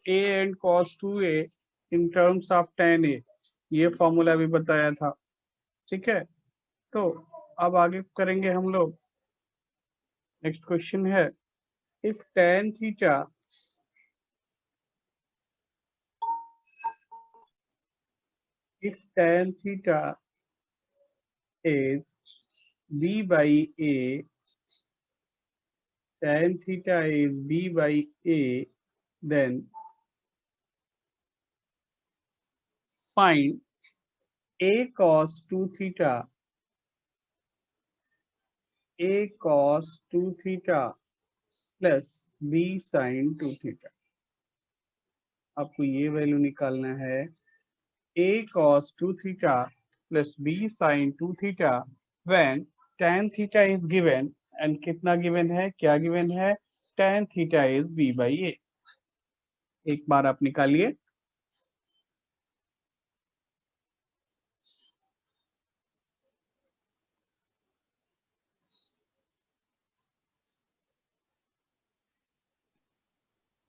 a and cos 2a in terms of tan a, ये formula भी बताया था। ठीक है, तो अब आगे करेंगे हम लोग। नेक्स्ट क्वेश्चन है, if tan theta is b by a, tan theta is b by a, then find a cos 2 theta plus b sin 2 theta। आपको ये वैल्यू निकालना है a cos 2 theta plus b sin 2 theta when tan theta is given and कितना given है, क्या given है, tan theta is b by a। एक बार आप निकालिए।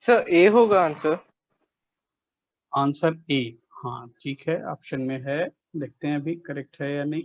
सर ए होगा आंसर। आंसर ए, हाँ ठीक है, ऑप्शन में है, देखते हैं अभी करेक्ट है या नहीं।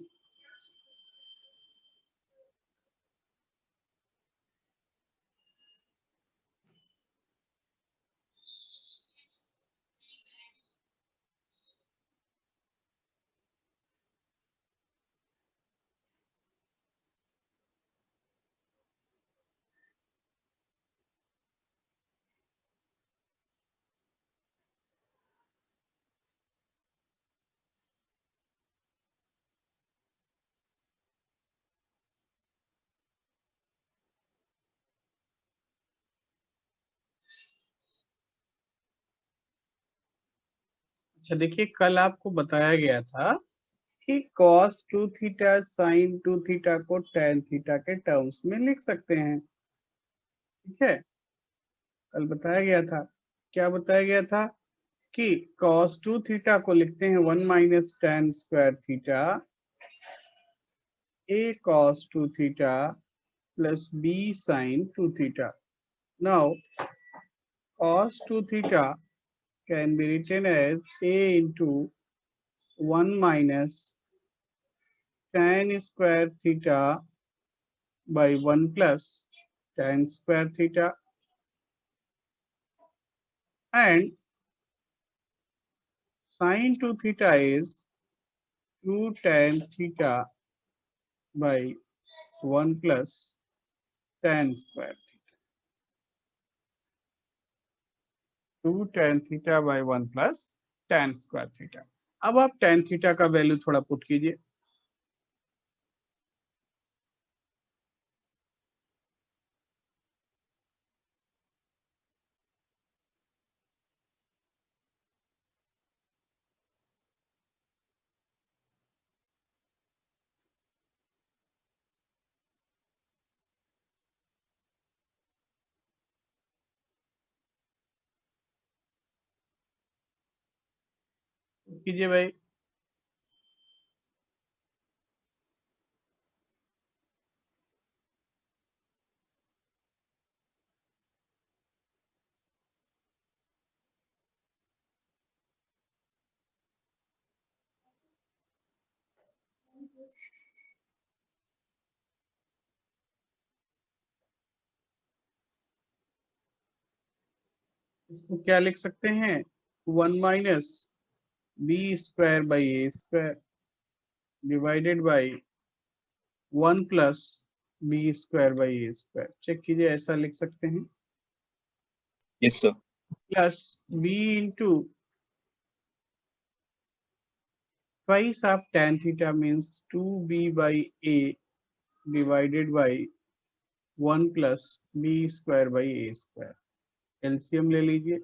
अच्छा देखिए, कल आपको बताया गया था कि cos 2 थीटा sin 2 थीटा को tan थीटा के टर्म्स में लिख सकते हैं। ठीक है, कल बताया गया था, क्या बताया गया था कि cos 2 थीटा को लिखते हैं 1 minus tan square theta a cos 2 theta plus b sin 2 theta. Now cos 2 theta can be written as a into 1 minus tan square theta by 1 plus tan square theta, and sin 2 theta is 2 tan theta by 1 plus tan square theta, 2 tan theta by 1 plus tan square theta। अब आप tan theta का value थोड़ा put कीजिए। कीजिए भाई। इसको क्या लिख सकते हैं, 1 minus B square by A square divided by 1 plus B square by A square. Check कीजिए, ऐसा लिख सकते हैं। Yes sir. Plus B into twice of tan theta means 2b by a divided by 1 plus b square by a square। LCM ले लीजिए।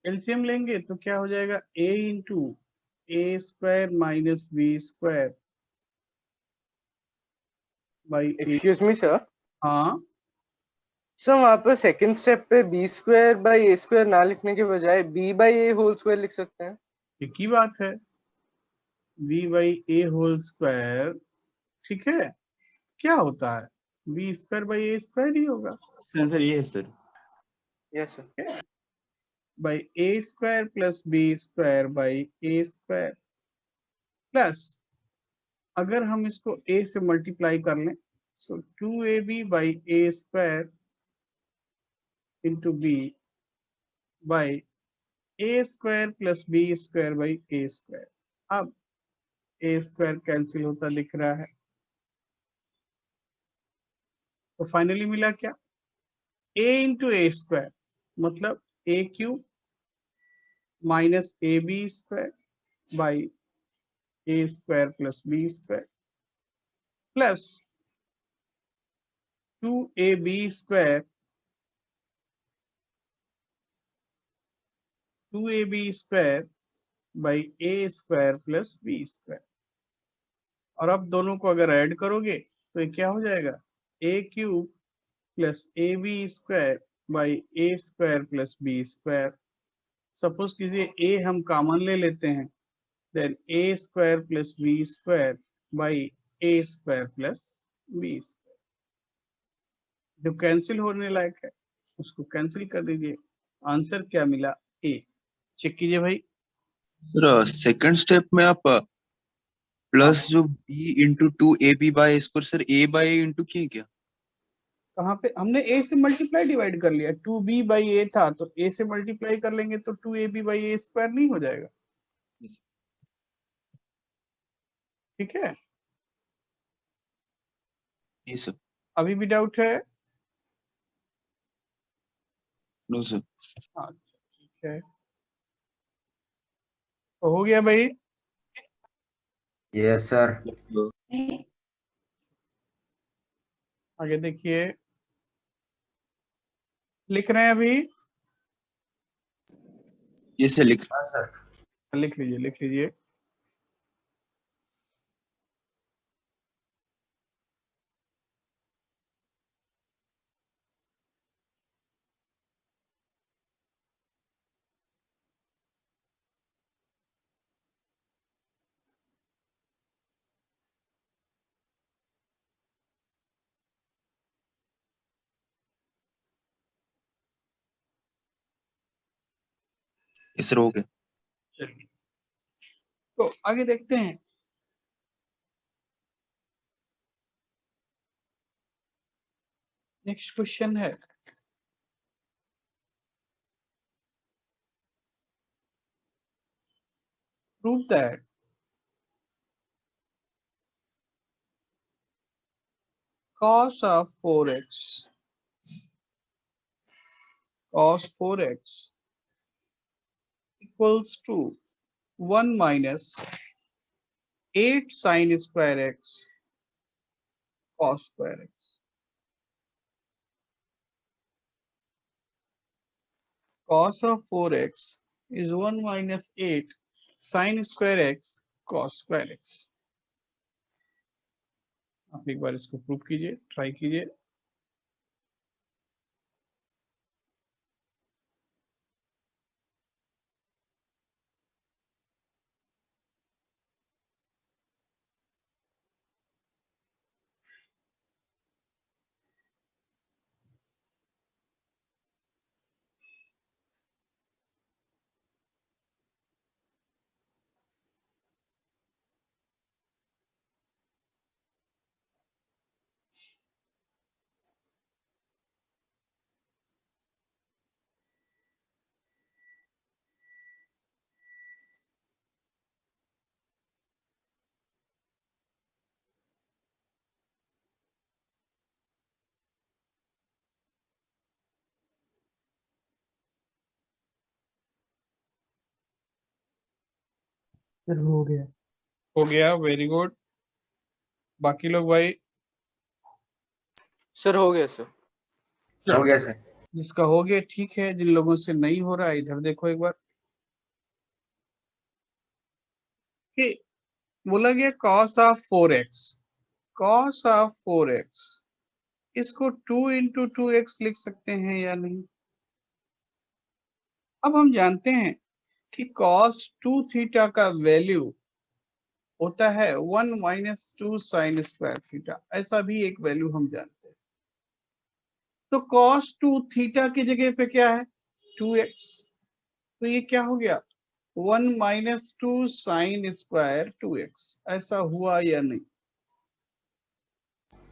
LCM लेंगे तो क्या हो जाएगा, a into A square minus B square by a. Excuse me sir. हाँ sir वहाँ पर सेकंड स्टेप पे b square by A square ना लिखने के बजाय b by a whole square लिख सकते हैं। एक ही बात है, b by a whole square. ठीक है, क्या होता है, b square by A square ही होगा। आंसर ये है sir. Yes sir. by a square plus b square by a square plus अगर हम इसको a से मल्टीप्लाई कर लें so 2ab by a square into b by a square plus b square by a square। अब a square cancel होता दिख रहा है, तो फाइनली मिला क्या, a इंटू ए स्क्वायर मतलब a cube minus A B square by A square plus B square plus 2ab square 2ab square by A square plus B square. और अब दोनों को अगर ऐड करोगे तो ये क्या हो जाएगा, a cube plus a B square by A square plus B square. Suppose कीजिए ए हम कॉमन ले लेते हैं, then a square plus B square by A square plus B square. जो कैंसिल होने लायक है उसको कैंसिल कर दीजिए, आंसर क्या मिला, ए। चेक कीजिए भाई। सर सेकंड स्टेप में आप प्लस जो b into 2ab bye square, sir a bye into किए क्या? कहाँ पे हमने a से मल्टीप्लाई डिवाइड कर लिया, 2b बाई ए था तो a से मल्टीप्लाई कर लेंगे तो 2ab बाई ए स्क्वायर नहीं हो जाएगा। ठीक है, जी सर। अभी भी डाउट है? No sir. हाँ ठीक है, तो हो गया भाई। Yes sir. आगे देखिए, लिख रहे हैं अभी? ये सर लिख। हाँ सर। लिख लीजिए लिख लीजिए। ये सर हो गया। चलिए तो आगे देखते हैं। नेक्स्ट क्वेश्चन है, prove that cos of 4x equals to 1 minus 8 sin square x cos square x। Cos of 4x is 1 minus 8 sin square x cos square x। आप एक बार इसको प्रूव कीजिए, ट्राई कीजिए। सर हो गया। हो गया, वेरी गुड। बाकी लोग भाई? सर हो गया सर। हो गया सर। जिसका हो गया ठीक है, जिन लोगों से नहीं हो रहा है इधर देखो एक बार। कि बोला गया cos of 4x, cos of 4x इसको 2 इंटू 2x लिख सकते हैं या नहीं? अब हम जानते हैं कि cos 2 थीटा का वैल्यू होता है 1 माइनस 2 साइन स्क्वायर थीटा, ऐसा भी एक वैल्यू हम जानते हैं। तो cos 2 थीटा की जगह पे क्या है 2x, तो ये क्या हो गया 1 माइनस 2 साइन स्क्वायर 2x, ऐसा हुआ या नहीं?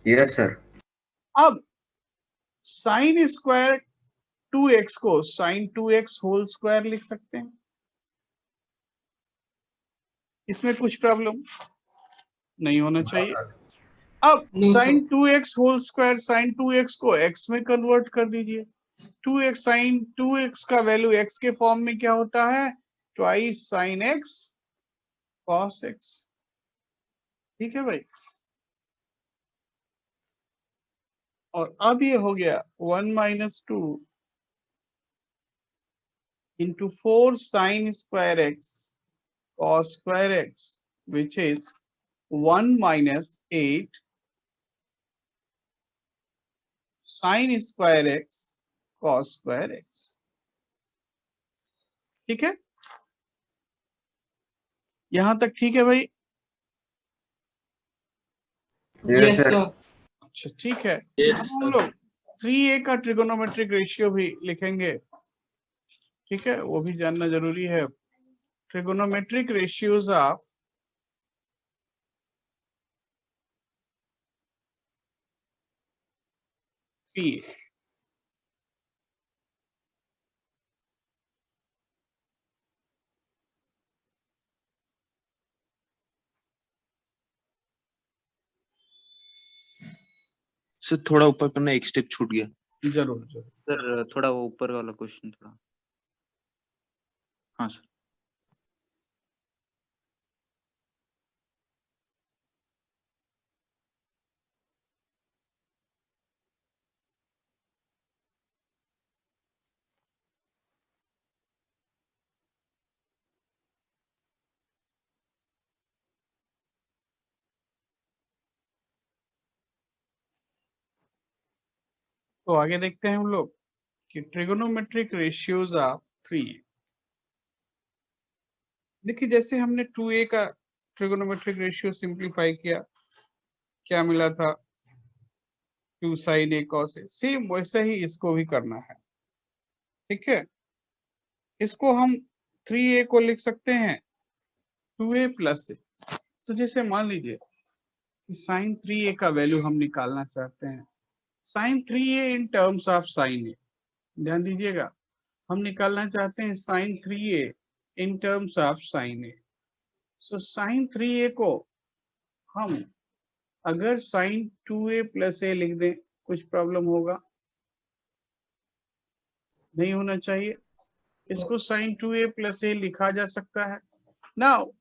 Yes sir. अब साइन स्क्वायर 2x को साइन 2x होल स्क्वायर लिख सकते हैं, इसमें कुछ प्रॉब्लम नहीं होना चाहिए। अब sign 2x whole square sine 2x को x में कन्वर्ट कर दीजिए, 2x साइन 2x का वैल्यू x के फॉर्म में क्या होता है twice sign x cos x, ठीक है भाई। और अब ये हो गया 1 minus 2 into 4 sine square x cos square x which is 1 minus 8 sin square x cos square x, ठीक है, यहां तक ठीक है भाई? Yes sir. अच्छा ठीक है। अब हम लोग 3a का ट्रिगोनोमेट्रिक रेशियो भी लिखेंगे, ठीक है, वो भी जानना जरूरी है। Trigonometric ratios of p, sir थोड़ा ऊपर करना, एक स्टेप छूट गया। जरूर जरूर। सर थोड़ा वो ऊपर वाला क्वेश्चन थोड़ा, हाँ सर। तो आगे देखते हैं हम लोग कि ट्रिगोनोमेट्रिक रेशियोज ऑफ 3a। देखिए जैसे हमने 2a का ट्रिगोनोमेट्रिक रेशियो सिंप्लीफाई किया, क्या मिला था 2 sin a cos a, same वैसा ही इसको भी करना है, ठीक है। इसको हम 3a को लिख सकते हैं 2a प्लस a। तो जैसे मान लीजिए कि साइन 3a का वैल्यू हम निकालना चाहते हैं, sine 3a in terms of sine a, ध्यान दीजिएगा, हम निकालना चाहते हैं sine 3a in terms of sine a। So sine 3a को हम अगर साइन 2a प्लस a लिख दें कुछ प्रॉब्लम होगा? नहीं होना चाहिए। इसको साइन 2a प्लस a लिखा जा सकता है। Now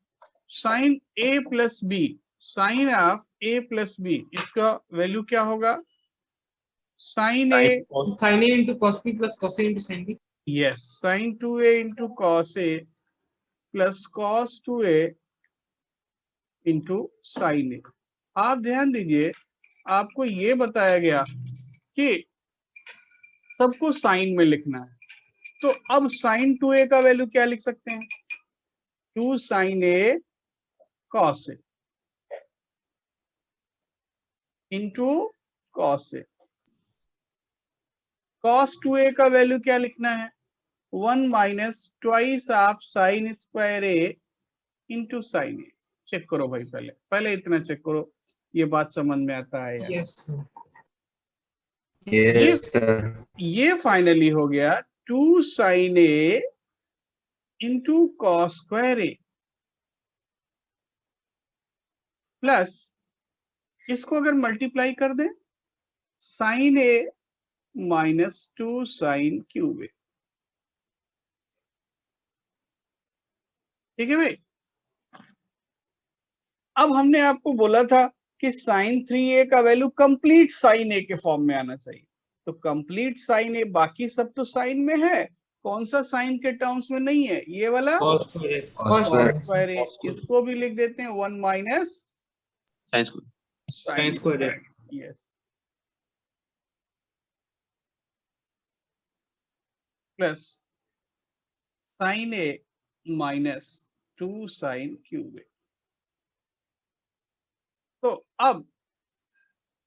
sine a plus b, sine of a plus b, इसका वैल्यू क्या होगा sine a, sin a into cos b plus cos a into sin b. Yes sine 2a into cos a plus cos 2a into sine a। आप ध्यान दीजिए, आपको ये बताया गया कि सबको साइन में लिखना है, तो अब साइन 2a का वैल्यू क्या लिख सकते हैं 2 sine a cos a into cos a। Cos 2a का वैल्यू क्या लिखना है 1 minus twice of sine square a into sine a। Check करो भाई, पहले इतना चेक करो, ये बात समझ में आता है यार? Yes sir. Yes sir. ये फाइनली हो गया 2 sine a into cos square a plus इसको अगर मल्टीप्लाई कर दें sine a minus 2 sine cube a, ठीक है भाई। अब हमने आपको बोला था कि साइन 3a का वैल्यू कंप्लीट साइन a के फॉर्म में आना चाहिए, तो कंप्लीट साइन a, बाकी सब तो साइन में है, कौन सा साइन के टर्म्स में नहीं है, ये वाला Cos square a. Cos square a. Square a। इसको भी लिख देते हैं 1 minus sine square. Sine square a. Square, yes, plus sine a minus 2 sine cube a। तो अब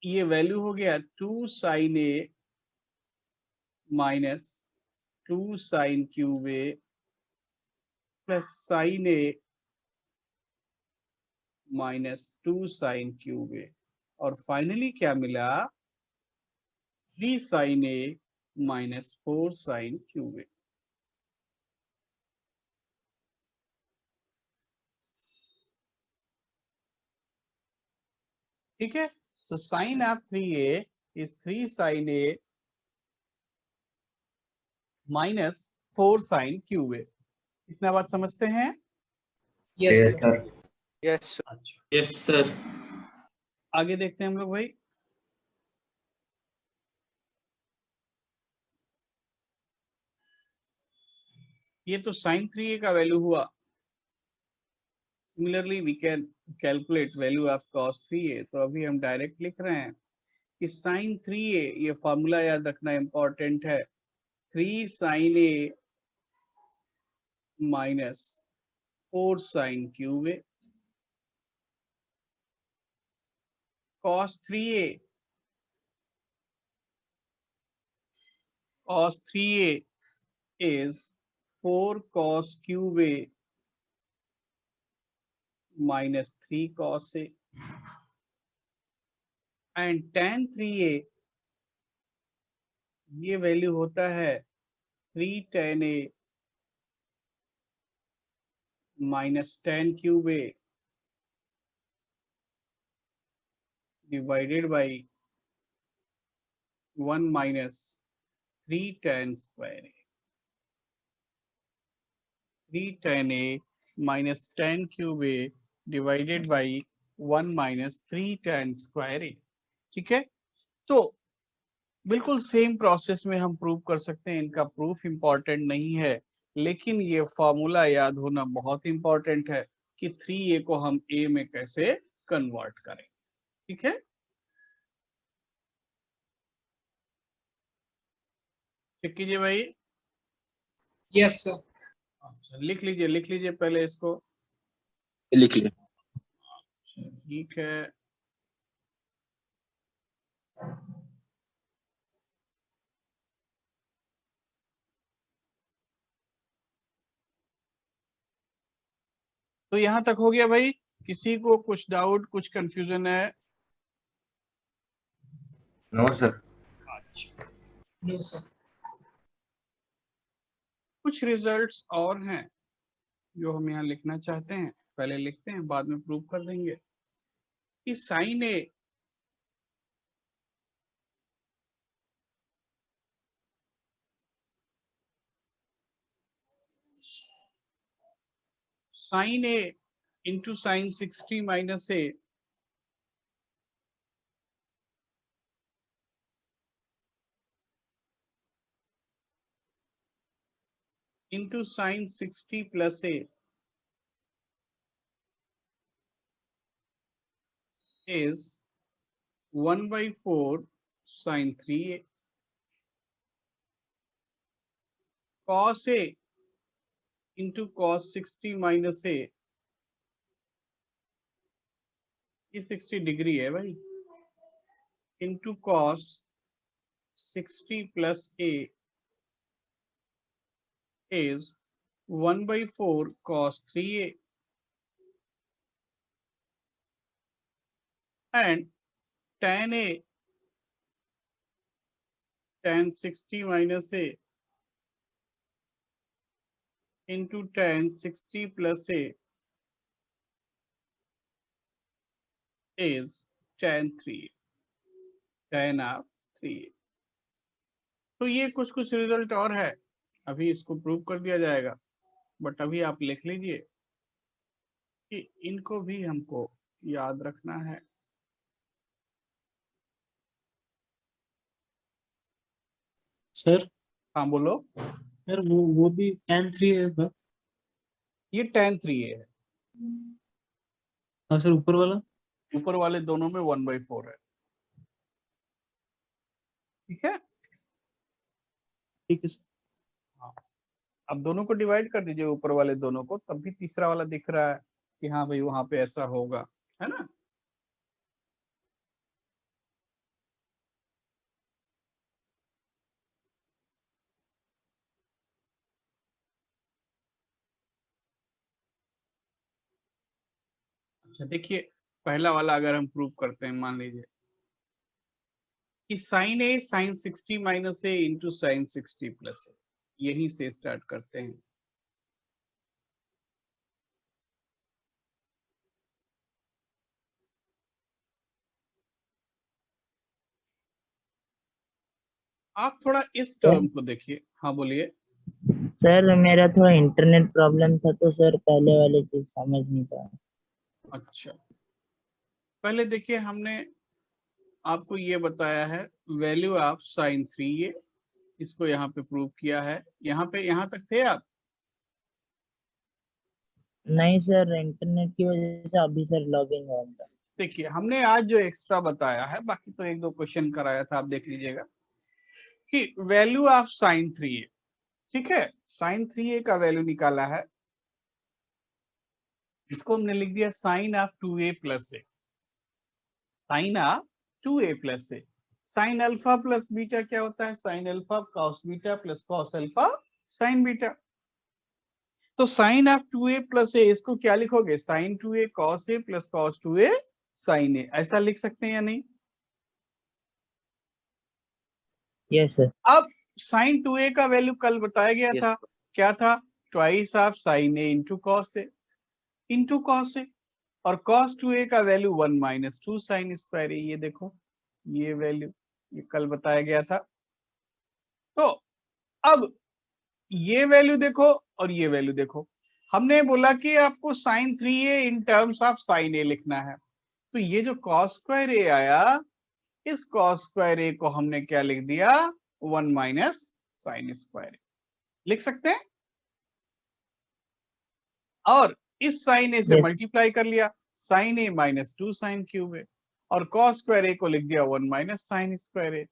ये वैल्यू हो गया 2 sine a minus 2 sine cube a plus sine a minus 2 sine cube a, और फाइनली क्या मिला, 3 sine a minus 4 sine cube a. ठीक है, so sine of 3a is 3 sine a minus 4 sine cube ए। इतना बात समझते हैं? Yes, Yes, sir. sir. Yes Yes, sir. आगे देखते हैं हम लोग भाई। ये तो साइन 3a का वैल्यू हुआ। Similarly we can calculate value of cos 3a। तो अभी हम डायरेक्ट लिख रहे हैं कि साइन 3a, ये फॉर्मूला याद रखना इंपॉर्टेंट है, 3 sine a minus 4 sine cube a. cos 3a is 4 cos cube a minus 3 cos a, and tan 3a ये वैल्यू होता है 3 tan a minus tan cube a divided by 1 minus 3 tan square a। 3 tan a minus tan cube a divided by 1 minus 3 tan square a। ठीक है, तो बिल्कुल same process में हम prove कर सकते हैं। इनका प्रूफ इंपॉर्टेंट नहीं है, लेकिन ये फॉर्मूला याद होना बहुत इंपॉर्टेंट है कि 3a को हम a में कैसे कन्वर्ट करें। ठीक है, चेक कीजिए भाई। Yes, sir. अच्छा, लिख लीजिए पहले इसको। लिख लिया। ठीक है, तो यहां तक हो गया भाई। किसी को कुछ डाउट, कुछ कंफ्यूजन है? No, sir. No, sir. कुछ रिजल्ट्स और हैं जो हम यहाँ लिखना चाहते हैं, पहले लिखते हैं, बाद में प्रूव कर देंगे कि sine a into sine 60 minus a into sine 60 plus a is 1/4 sin 3a। cos a into cos 60 minus a, ये 60 डिग्री है भाई, into cos 60 plus a is 1/4 cos 3a, and tan a tan 60 minus a into tan 60 plus a is tan 3a, tan of 3a। तो ये कुछ result और है, अभी इसको प्रूव कर दिया जाएगा, बट अभी आप लिख लीजिए कि इनको भी हमको याद रखना है। सर हाँ बोलो। सर वो भी tan 3 है सर। ये tan 3a है, हाँ सर, ऊपर वाला। ऊपर वाले दोनों में 1/4 है। ठीक है, ठीक है सर। हाँ, अब दोनों को डिवाइड कर दीजिए, ऊपर वाले दोनों को, तब भी तीसरा वाला दिख रहा है कि हाँ भाई वहां पे ऐसा होगा, है ना। अच्छा देखिए, पहला वाला अगर हम प्रूव करते हैं, मान लीजिए कि sine a sine 60 minus a into sine 60 plus ए, यहीं से स्टार्ट करते हैं। आप थोड़ा इस टर्म को देखिए। हाँ बोलिए। सर मेरा थोड़ा इंटरनेट प्रॉब्लम था तो सर पहले वाले चीज समझ नहीं पाया। अच्छा, पहले देखिए, हमने आपको ये बताया है वैल्यू ऑफ साइन 3a, इसको यहाँ पे प्रूव किया है। यहाँ पे, यहाँ तक थे आप? नहीं सर, इंटरनेट की वजह से अभी सर लॉगिन हुआ था। देखिए, हमने आज जो एक्स्ट्रा बताया है, बाकी तो एक दो क्वेश्चन कराया था, आप देख लीजिएगा कि वैल्यू ऑफ साइन 3a, ठीक है, साइन 3a का वैल्यू निकाला है, इसको हमने लिख दिया sine of 2a plus a, sine of 2a plus a. Sine alpha plus beta क्या होता है? Sine alpha cos beta plus cos alpha sine beta. तो sine of 2a plus a, इसको क्या लिखोगे? Sine 2a cos a plus cos 2a sine a, ऐसा लिख सकते हैं या नहीं? Yes sir. अब साइन 2a का वैल्यू कल बताया गया था, क्या था? Twice of sine a into cos a, into cos a, और cos 2a का value 1 minus 2 sine square a. ये देखो, ये वैल्यू ये कल बताया गया था। तो अब ये वैल्यू देखो और ये वैल्यू देखो। हमने बोला कि आपको sine 3a in terms of sine a लिखना है, तो ये जो cos स्क्वायर ए आया, इस cos स्क्वायर ए को हमने क्या लिख दिया? 1 माइनस साइन स्क्वायर ए लिख सकते हैं, और इस साइन ए से Yes. मल्टीप्लाई कर लिया, sign a minus 2 sine cube a, और cos स्क्वायर ए को लिख दिया 1 माइनस साइन स्क्वायर ए।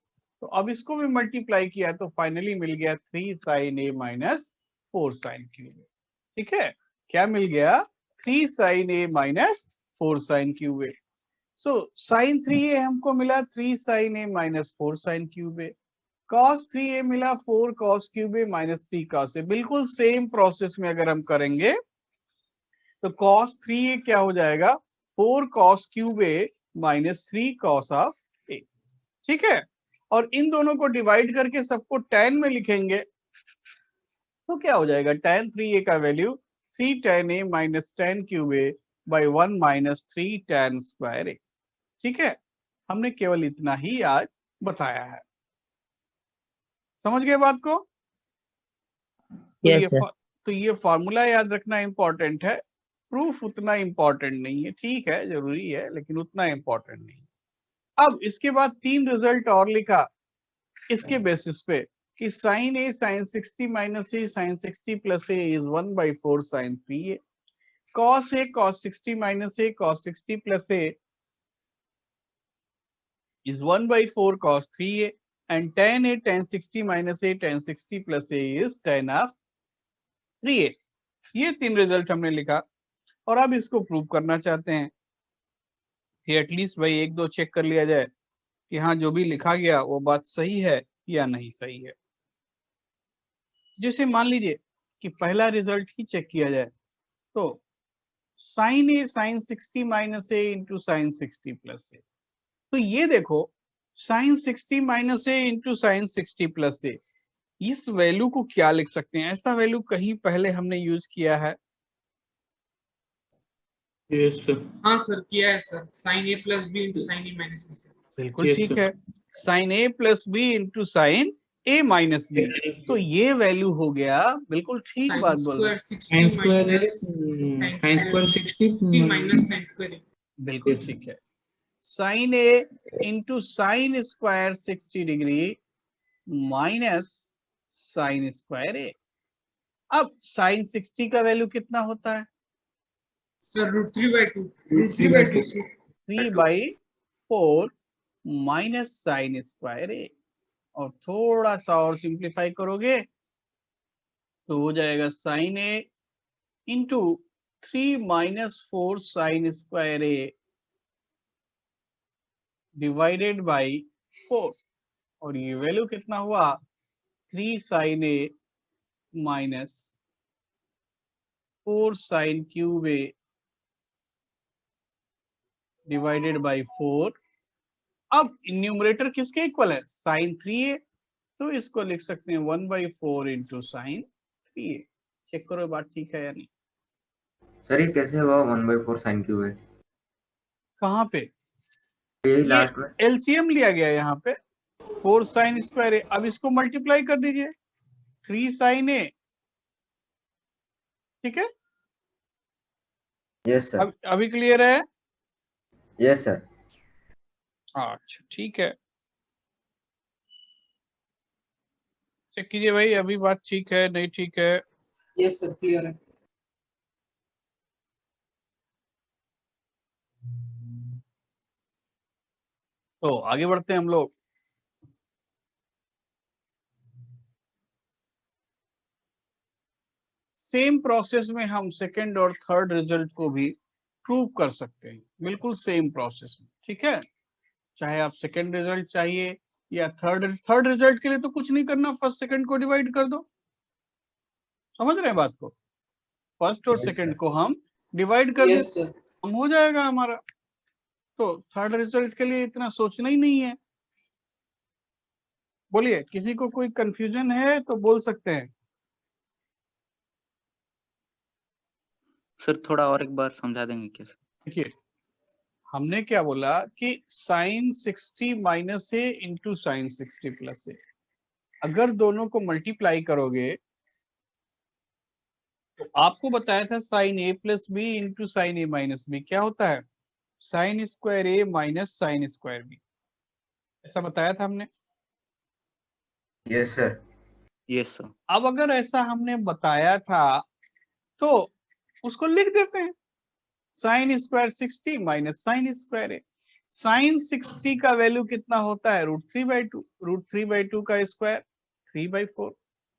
तो अब इसको भी मल्टीप्लाई किया तो फाइनली मिल गया 3 sine a minus 4 sine cube a. ठीक है, क्या मिल गया? 3 sine a minus 4 sine cube A. So sine 3a हमको मिला 3 sine a minus 4 sine cube a, cos 3a मिला 4 cos cube a minus 3 cos ए। बिल्कुल सेम प्रोसेस में अगर हम करेंगे तो cos 3a क्या हो जाएगा? 4 cos cube a minus 3 cos of a. ठीक है, और इन दोनों को डिवाइड करके सबको tan में लिखेंगे तो क्या हो जाएगा? tan 3a का value 3 tan a minus tan cube a by 1 minus 3 tan square a. ठीक है, हमने केवल इतना ही आज बताया है। समझ गए बात को? Yes, sir. तो ये फॉर्मूला याद रखना इंपॉर्टेंट है, प्रूफ उतना इंपॉर्टेंट नहीं है। ठीक है, जरूरी है लेकिन उतना इंपॉर्टेंट नहीं। अब इसके बाद 3 रिजल्ट और लिखा इसके बेसिस पे कि sine a sine 60 minus a sine 60 plus a is 1/4 sine 3a, cos a cos 60 minus a cos 60 plus a is 1/4 cos 3a, and tan a tan 60 minus a tan 60 plus a is tan of 3a। ये 3 result हमने लिखा, और अब इसको prove करना चाहते हैं कि एटलीस्ट भाई एक दो चेक कर लिया जाए कि हाँ जो भी लिखा गया वो बात सही है या नहीं सही है। जैसे मान लीजिए कि पहला रिजल्ट ही चेक किया जाए, तो sign a sine 60 minus a into sine 60 plus ए, तो ये देखो sign 60 minus a into sine 60 plus ए, इस वैल्यू को क्या लिख सकते हैं? ऐसा वैल्यू कहीं पहले हमने यूज किया है? Yes, sir. हाँ सर, किया है sir, sign A plus B into sine a minus B sir. बिल्कुल Yes, ठीक sir. है, sine A plus B into sine a minus B, तो ये वैल्यू हो गया। बिल्कुल ठीक बात बोल रहे हैं। Sine Sin square square minus is sin square 60 60 minus sine square. बिल्कुल ठीक है, sine a into sine square 60 degree minus sine square a. अब साइन 60 का वैल्यू कितना होता है? Sir √3/2, √3/2 sir. 3/4 minus sine square a, और थोड़ा सा और सिंप्लीफाई करोगे तो हो जाएगा sine a into 3 minus 4 sine square a divided by 4, और ये वैल्यू कितना हुआ? 3 sine a minus 4 sine cube a divided by 4। अब न्यूमरेटर किसके इक्वल है? साइन 3a, तो इसको लिख सकते हैं 1/4 इंटू साइन 3a। चेक करो बात ठीक है या नहीं। सर ये कैसे हुआ 1/4 साइन क्यूब है? कहाँ पे? यही ये लास्ट में। एलसीएम लिया गया यहाँ पे, 4 साइन स्क्वायर a। अब इसको मल्टीप्लाई कर दीजिए, 3 साइन a। ठीक है, यस सर। अभी क्लियर है? Yes sir. अच्छा ठीक है, चेक कीजिए भाई, अभी बात ठीक है नहीं ठीक है? Yes sir, clear है. तो आगे बढ़ते हैं हम लोग। सेम प्रोसेस में हम सेकंड और थर्ड रिजल्ट को भी प्रूव कर सकते हैं, बिल्कुल सेम प्रोसेस में। ठीक है, चाहे आप सेकंड रिजल्ट चाहिए या थर्ड रिजल्ट के लिए तो कुछ नहीं करना, फर्स्ट सेकंड को डिवाइड कर दो। समझ रहे हैं बात को? फर्स्ट और Yes, सेकंड sir. को हम डिवाइड कर Yes दे, sir. हम हो जाएगा हमारा। तो थर्ड रिजल्ट के लिए इतना सोचना ही नहीं है। बोलिए, किसी को कोई कंफ्यूजन है तो बोल सकते हैं। सर थोड़ा और एक बार समझा देंगे क्या सर? देखिए, हमने क्या बोला कि sign 60 minus a into sine 60 plus ए, अगर दोनों को मल्टीप्लाई करोगे तो आपको बताया था sign A plus B into sine a minus B क्या होता है? साइन स्क्वायर ए माइनस साइन स्क्वायर बी, ऐसा बताया था हमने। Yes sir. Yes sir. अब अगर ऐसा हमने बताया था तो उसको लिख देते हैं, sine square 60 minus sine square a. Sine 60 का वैल्यू कितना होता है? √3/2, √3/2 का square 3/4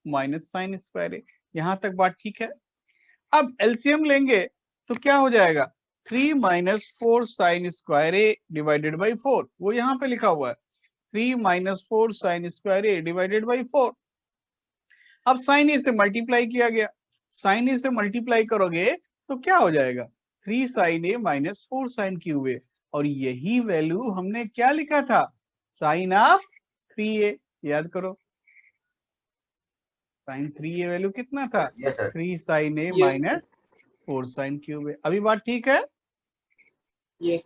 minus sine square a. यहां तक बात ठीक है? अब एलसीएम लेंगे तो क्या हो जाएगा? 3 minus 4 sine square a divided by 4, वो यहाँ पे लिखा हुआ है 3 minus 4 sine square a divided by 4। अब साइन ए से मल्टीप्लाई किया गया, साइन ए से मल्टीप्लाई करोगे तो क्या हो जाएगा? 3 sine a minus 4 sine cube a, और यही वैल्यू हमने क्या लिखा था? Sine of 3a। याद करो, साइन 3a वैल्यू कितना था? Yes sir. 3 sine a Yes, sir. Minus 4 sine cube a. अभी बात ठीक है? Yes.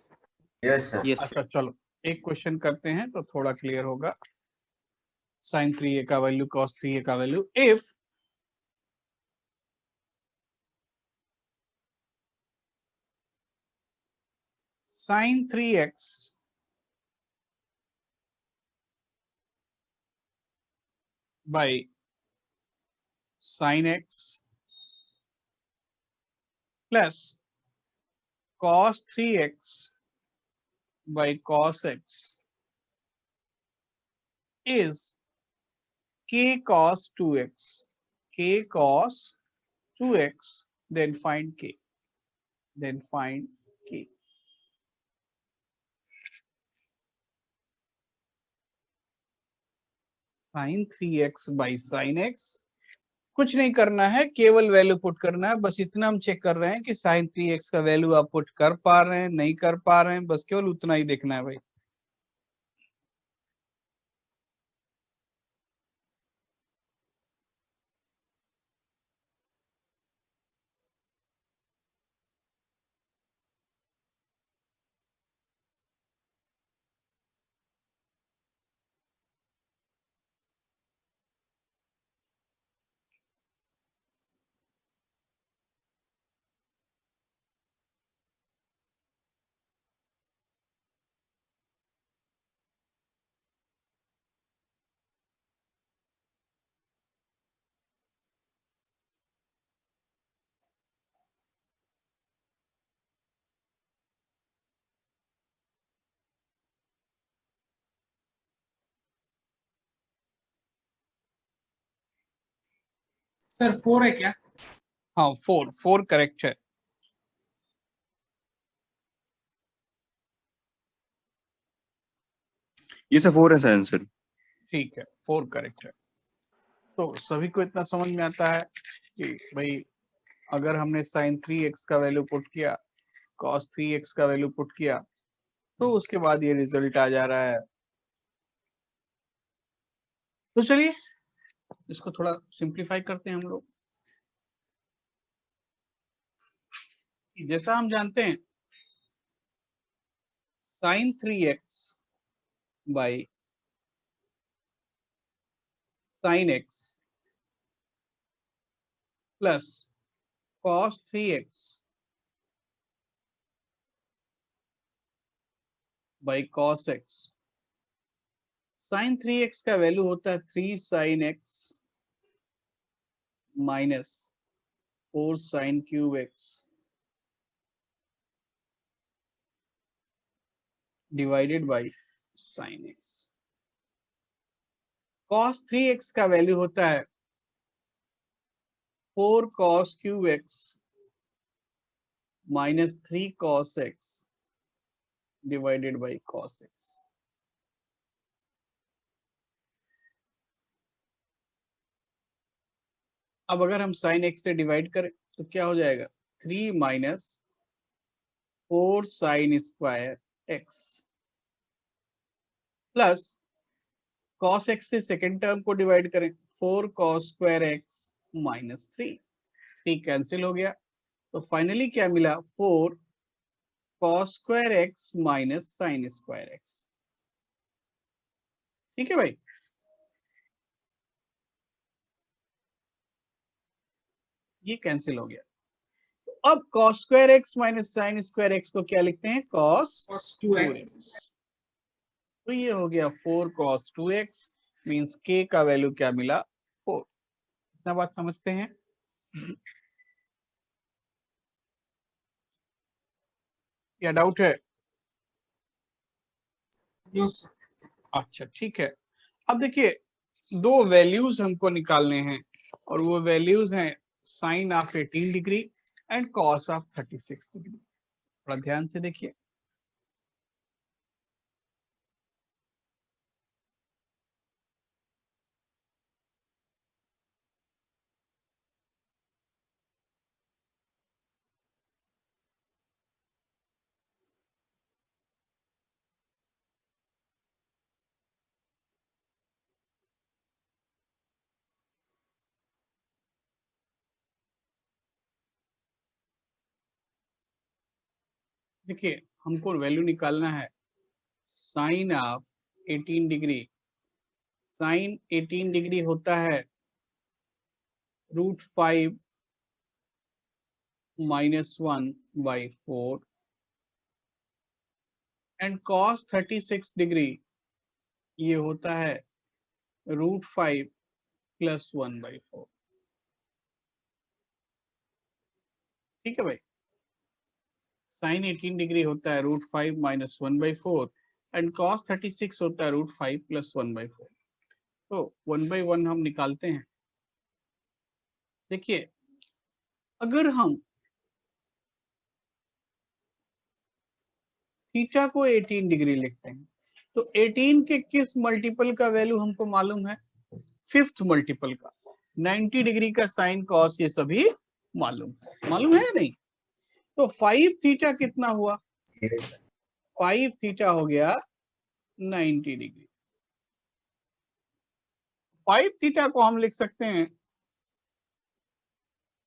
Yes sir. यस अच्छा चलो, एक क्वेश्चन करते हैं तो थोड़ा क्लियर होगा। साइन 3a का वैल्यू, कॉस 3a का value. If sine 3x by sin x plus cos 3x by cos x is k cos 2x, k cos 2x, then find k, then find k। sin 3x by sin x, कुछ नहीं करना है, केवल value put करना है। बस इतना हम चेक कर रहे हैं कि sin 3x का वैल्यू आप पुट कर पा रहे हैं नहीं कर पा रहे हैं, बस केवल उतना ही देखना है भाई। Sir 4 है क्या? हाँ, 4 करेक्ट है। ये सब 4 है आंसर। ठीक है, 4 करेक्ट है। तो सभी को इतना समझ में आता है कि भाई अगर हमने sin 3x का वैल्यू पुट किया, cos 3x का वैल्यू पुट किया, तो उसके बाद ये रिजल्ट आ जा रहा है। तो चलिए इसको थोड़ा सिंप्लीफाई करते हैं हम लोग। जैसा हम जानते हैं sin 3x by sin x plus cos 3x by cos x। sin 3x का वैल्यू होता है 3 sin x minus 4 sin cube x divided by sin x। cos 3x का वैल्यू होता है 4 cos cube x minus 3 cos x divided by cos x। अब अगर हम sin x से डिवाइड करें तो क्या हो जाएगा 3 minus 4 sin square x plus cos x से सेकेंड टर्म को डिवाइड करें 4 cos स्क्वायर x माइनस 3। ठीक कैंसिल हो गया तो फाइनली क्या मिला 4 cos square x minus sin square x। ठीक है भाई, ये कैंसिल हो गया। तो अब cos square x minus sin square x को क्या लिखते हैं cos cos 2x। तो ये हो गया 4 cos 2x मींस k का वैल्यू क्या मिला 4। इतना बात समझते हैं। क्या डाउट है? Yes, sir. अच्छा ठीक है। अब देखिए दो वैल्यूज हमको निकालने हैं और वो वैल्यूज हैं sine of 18 degree and cos of 36 degree. थोड़ा ध्यान से देखिए। देखिए हमको वैल्यू निकालना है sine of 18 degree. Sine 18 degree होता है √5 minus 1 by 4 and cos 36 degree ये होता है √5 प्लस 1 बाई 4। ठीक है भाई, साइन 18 डिग्री होता है √5 माइनस 1 बाई 4 एंड कॉस 36 होता है √5 प्लस 1 बाई 4। तो 1 बाई 1 हम निकालते हैं। देखिए अगर हम थीटा को 18 डिग्री लिखते हैं तो 18 के किस मल्टीपल का वैल्यू हमको मालूम है 5th मल्टीपल का। 90 डिग्री का साइन कॉस ये सभी मालूम है या नहीं। तो 5 थीटा कितना हुआ 5 थीटा हो गया 90 डिग्री। 5 थीटा को हम लिख सकते हैं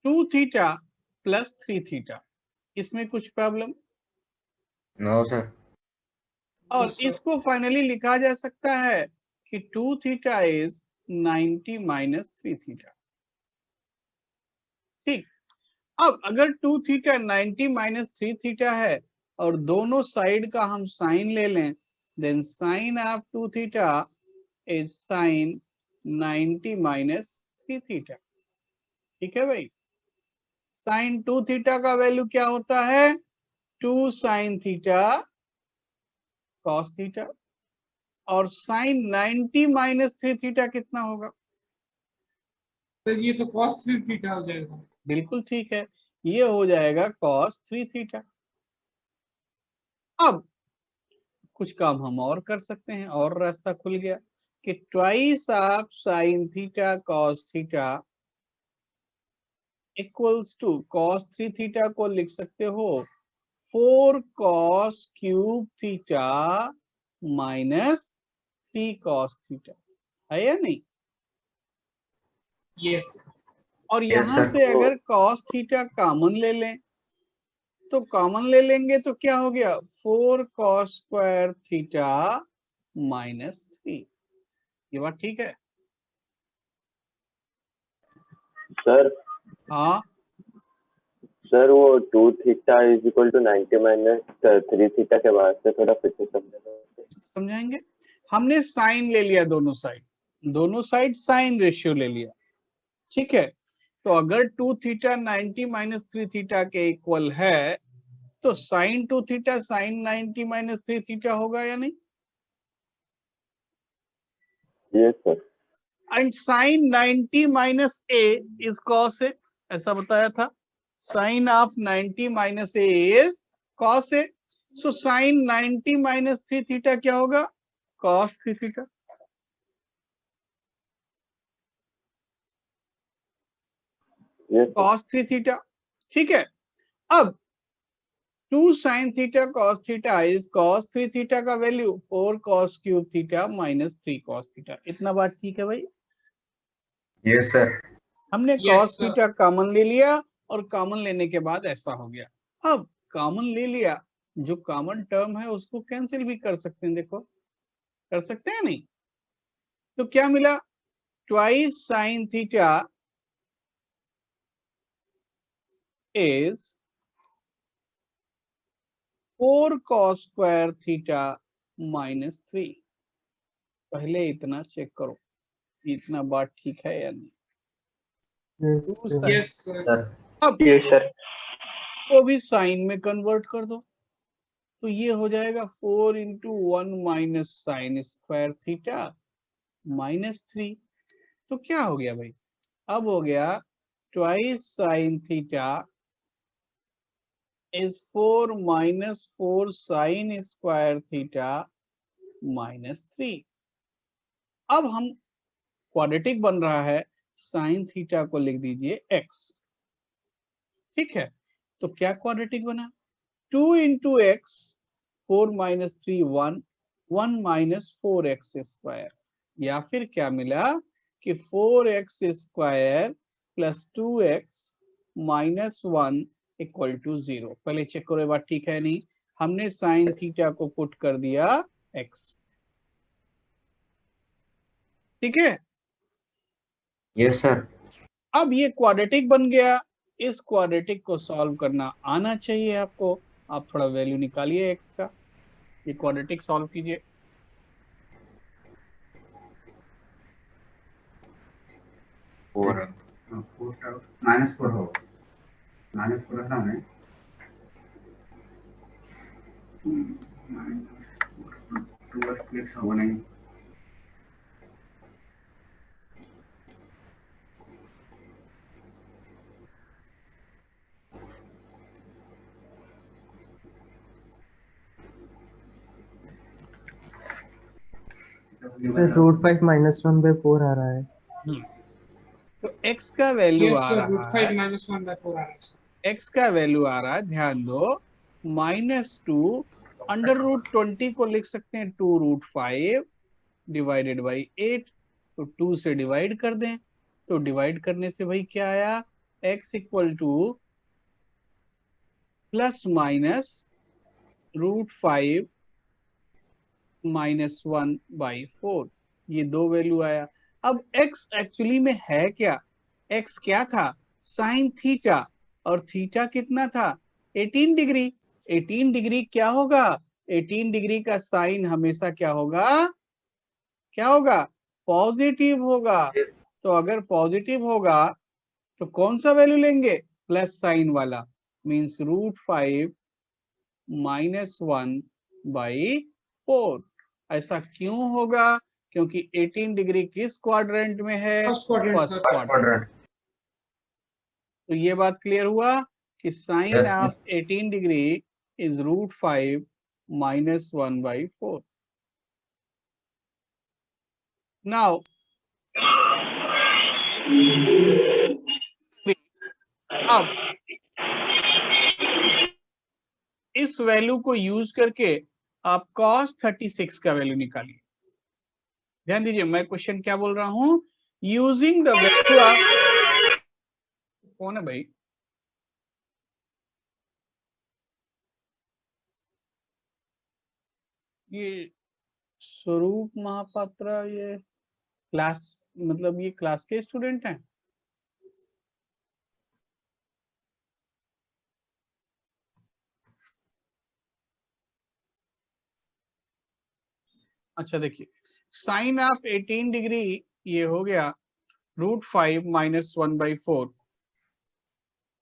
2 थीटा प्लस 3 थीटा। इसमें कुछ प्रॉब्लम? No sir. और Yes, sir. इसको फाइनली लिखा जा सकता है कि 2 थीटा इज 90 माइनस 3 थीटा। ठीक, अब अगर 2 थीटा 90 माइनस 3 थीटा है और दोनों साइड का हम साइन ले लें then sine of 2 theta is sine 90 minus 3 theta. ठीक है भाई, साइन 2 थीटा का वैल्यू क्या होता है 2 साइन थीटा कॉस थीटा और साइन 90 माइनस 3 थीटा कितना होगा? तो ये तो cos 3 थीटा हो जाएगा। बिल्कुल ठीक है, ये हो जाएगा cos 3 थीटा। अब कुछ काम हम और कर सकते हैं और रास्ता खुल गया कि twice of sine theta cos theta equals to cos 3 theta को लिख सकते हो 4 cos cube theta minus 3 cos theta, है या नहीं? Yes. और Yes, यहां sir. से अगर cos थीटा कॉमन ले लें तो कॉमन ले लेंगे तो क्या हो गया 4 cos स्क्वायर थीटा माइनस 3। ये बात ठीक है? सर हाँ सर वो 2 theta is equal to 90 minus 3 theta के बाद से थोड़ा फिर से समझाएंगे। हमने साइन ले लिया दोनों साइड साइन रेशियो ले लिया, ठीक है। तो अगर 2 थीटा 90 माइनस 3 थीटा के इक्वल है तो sine 2 theta sine 90 minus 3 theta होगा या नहीं? Yes sir. And sine 90 minus a is cos a, ऐसा बताया था। Sine of 90 minus a is cos a. So sine 90 minus 3 theta क्या होगा? Cos 3 theta. कॉस 3 थीटा, ठीक है। अब 2 sine theta cos theta is cos 3 theta का value 4 cos cube theta minus 3 cos theta. इतना बात ठीक है भाई? Yes sir. हमने Yes, cos sir. Theta common ले लिया और कॉमन लेने के बाद ऐसा हो गया। अब कॉमन ले लिया, जो कॉमन टर्म है उसको कैंसिल भी कर सकते हैं, देखो कर सकते हैं नहीं? तो क्या मिला? Twice sine theta is 4 cos square theta minus 3। पहले इतना चेक करो, इतना बात ठीक है या नहीं? Yes, sir. सर अब यस सर। को भी साइन में कन्वर्ट कर दो तो ये हो जाएगा 4 into 1 minus sine square theta minus 3। तो क्या हो गया भाई? अब हो गया twice sine theta is 4 minus 4 sine square theta minus 3। अब हम क्वाड्रेटिक बन रहा है, साइन थीटा को लिख दीजिए x, ठीक है। तो क्या क्वाड्रेटिक बना? 2 into x 4 minus 3 1 1 minus 4x square, या फिर क्या मिला कि 4x square plus 2x minus 1 equal to 0। पहले चेक करो ये बात ठीक है नहीं? हमने साइन थीटा को पुट कर दिया x, ठीक है। Yes sir. अब ये क्वाड्रेटिक बन गया, इस क्वाड्रेटिक को सॉल्व करना आना चाहिए आपको। आप थोड़ा वैल्यू निकालिए x का, ये क्वाड्रेटिक सॉल्व कीजिए। माइनस 4 हो, माइनस 4 है ना, 2 क्लिक्स हो नहीं। रूट 5 माइनस 1/4 आ रहा है। तो x का वैल्यू Yes, आ sir. रहा Root है, 5 minus 1 by 4 hours. x का वैल्यू आ रहा है, ध्यान दो, -2 अंडर रूट 20 को लिख सकते हैं 2 रूट 5 डिवाइडेड बाई 8। तो 2 से डिवाइड कर दें, तो डिवाइड करने से भाई क्या आया? x equal to plus minus root 5 minus 1 by 4, ये दो वैल्यू आया। अब x एक्चुअली में है क्या? x क्या था? साइन थीटा, और थीटा कितना था? 18 डिग्री। 18 डिग्री क्या होगा? 18 डिग्री का साइन हमेशा क्या होगा? क्या होगा? पॉजिटिव होगा। तो अगर पॉजिटिव होगा तो कौन सा वैल्यू लेंगे? प्लस साइन वाला, मीन्स रूट 5 माइनस 1 बाई 4। ऐसा क्यों होगा? क्योंकि 18 डिग्री किस क्वाड्रेंट में है? First quadrant, first sir. Quadrant. तो ये बात क्लियर हुआ कि sine Yes, of 18 degree is root 5 minus 1 by 4। Now अब इस वैल्यू को यूज करके आप cos 36 का वैल्यू निकालिए। ध्यान दीजिए, मैं क्वेश्चन क्या बोल रहा हूं, यूजिंग द वैल्यू ऑफ, कौन है भाई? ये स्वरूप महापात्रा, ये क्लास, मतलब ये क्लास के स्टूडेंट हैं? अच्छा देखिए, साइन ऑफ 18 डिग्री ये हो गया √5 - 1/4।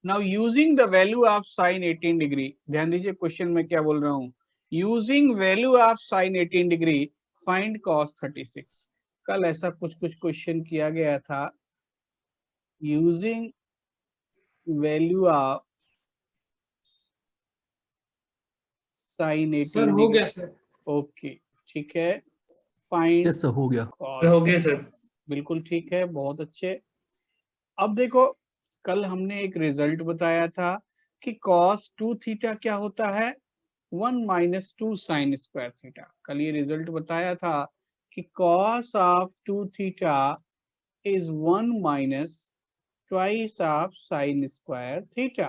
Now using the value of sine 18 degree, ध्यान दीजिए क्वेश्चन में क्या बोल रहा हूं, using value of sine 18 degree find cos 36। कल ऐसा कुछ क्वेश्चन किया गया था, using value of sine 18 sir हो गया सर। ओके ठीक है, फाइंड यस सर हो गया। हो गया सर। बिल्कुल ठीक है, बहुत अच्छे। अब देखो, कल हमने एक रिजल्ट बताया था कि cos 2 थीटा क्या होता है, 1 - 2 sin स्क्वायर थीटा। कल ये रिजल्ट बताया था कि cos of 2 theta is 1 - twice of sin square theta.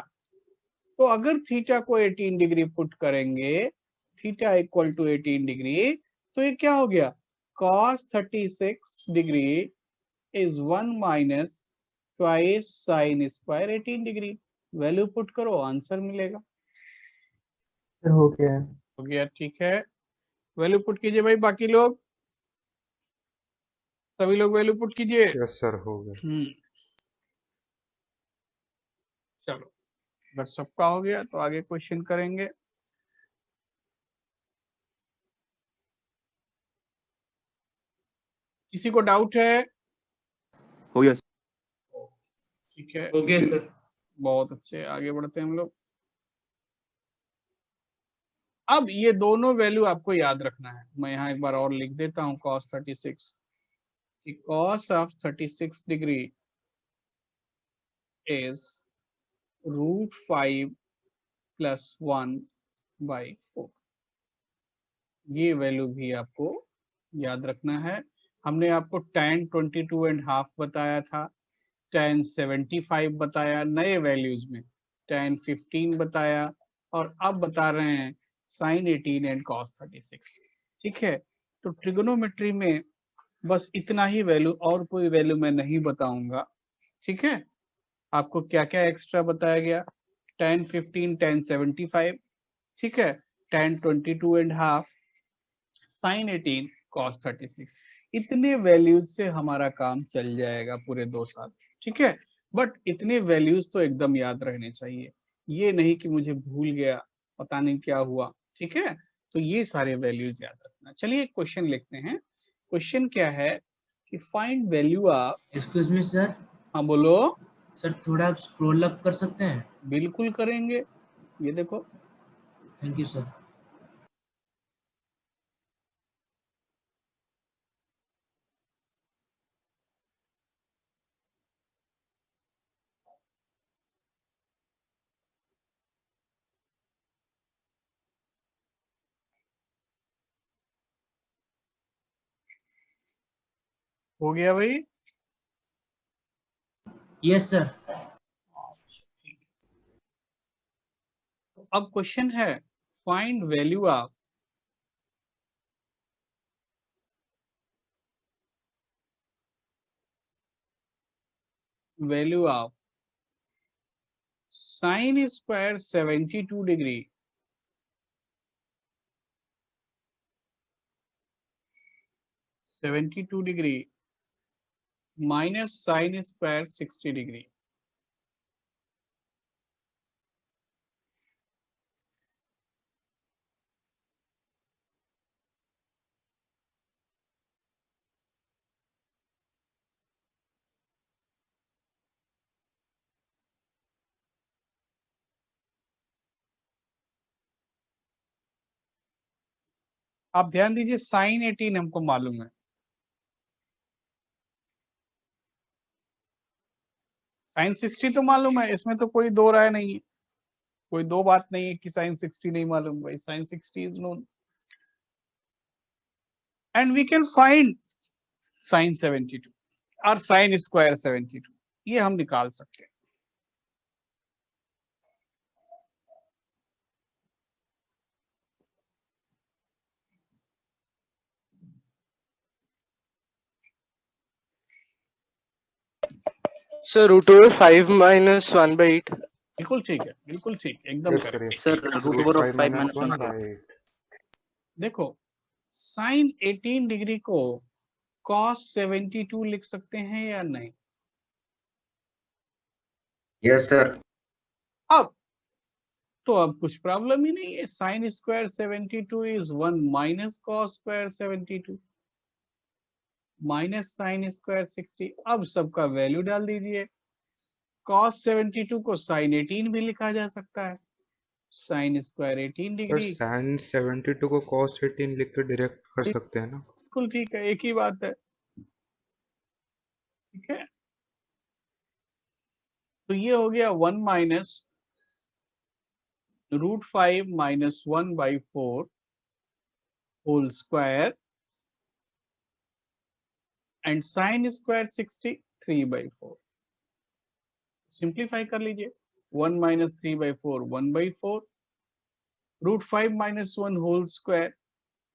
तो अगर थीटा को 18 डिग्री पुट करेंगे, थीटा इक्वल टू 18 डिग्री, तो ये क्या हो गया, cos 36 degree is 1 - twice sin square 18 degree. Value put करो, आंसर मिलेगा। सर हो गया। हो गया, ठीक है, वैल्यू पुट कीजिए भाई, बाकी लोग सभी लोग वैल्यू पुट कीजिए। यस सर हो गया। चलो, अगर सबका हो गया तो आगे क्वेश्चन करेंगे। किसी को डाउट है? हो गया। ठीक है, हो गया सर। बहुत अच्छे, आगे बढ़ते हैं हम लोग। अब ये दोनों वैल्यू आपको याद रखना है, मैं यहाँ एक बार और लिख देता हूँ cos 36 कि cos ऑफ 36 डिग्री इज √5 + 1/4। ये वैल्यू भी आपको याद रखना है। हमने आपको tan 22.5 बताया था, tan 75 बताया नए वैल्यूज में, tan 15 बताया, और अब बता रहे हैं sin 18 एंड cos 36। ठीक है, तो ट्रिगोनोमेट्री में बस इतना ही वैल्यू, और कोई वैल्यू मैं नहीं बताऊंगा। ठीक है, आपको क्या क्या एक्स्ट्रा बताया गया, tan 15, tan 75, ठीक है, tan 22.5, sin 18, cos 36। इतने वैल्यूज से हमारा काम चल जाएगा पूरे 2 साल। ठीक है, बट इतने वैल्यूज तो एकदम याद रहने चाहिए, ये नहीं कि मुझे भूल गया, पता नहीं क्या हुआ। ठीक है, तो ये सारे वैल्यूज याद रखना। चलिए एक क्वेश्चन लिखते हैं। क्वेश्चन क्या है कि find value of, excuse me sir. हाँ बोलो। सर थोड़ा आप स्क्रॉल अप कर सकते हैं? बिल्कुल करेंगे, ये देखो। Thank you sir. हो गया भाई? Yes sir. अब क्वेश्चन है find value of sin square 72 degree minus sin square 60 degree. आप ध्यान दीजिए, sin 18 हमको मालूम है, sin 60 तो मालूम है, इसमें तो कोई दो राय नहीं है। कोई दो बात नहीं है कि sin 60 नहीं मालूम भाई, sin 60 is known and we can find sin 72 और sin square 72, ये हम निकाल सकते हैं। Sir root over 5 minus 1/8। बिल्कुल ठीक है, बिल्कुल ठीक, एकदम correct. Sir root over of 5 minus 1/8। देखो sin 18 डिग्री को cos 72 लिख सकते हैं या नहीं? Yes sir. अब तो अब कुछ प्रॉब्लम ही नहीं है, sin square 72 is 1 minus cos square 72 minus sin square 60। अब सबका वैल्यू डाल दीजिए। cos 72 को sin 18 भी लिखा जा सकता है, sin स्क्वायर 18 डिग्री। sin 72 को cos 18 लिख के डायरेक्ट कर सकते हैं ना? बिल्कुल ठीक है, एक ही बात है। ठीक है, तो ये हो गया 1 minus √5 minus 1/4 whole square and sin square 60 3/4। Simplify कर लीजिए, 1 minus 3/4 1/4, √5 minus 1 whole square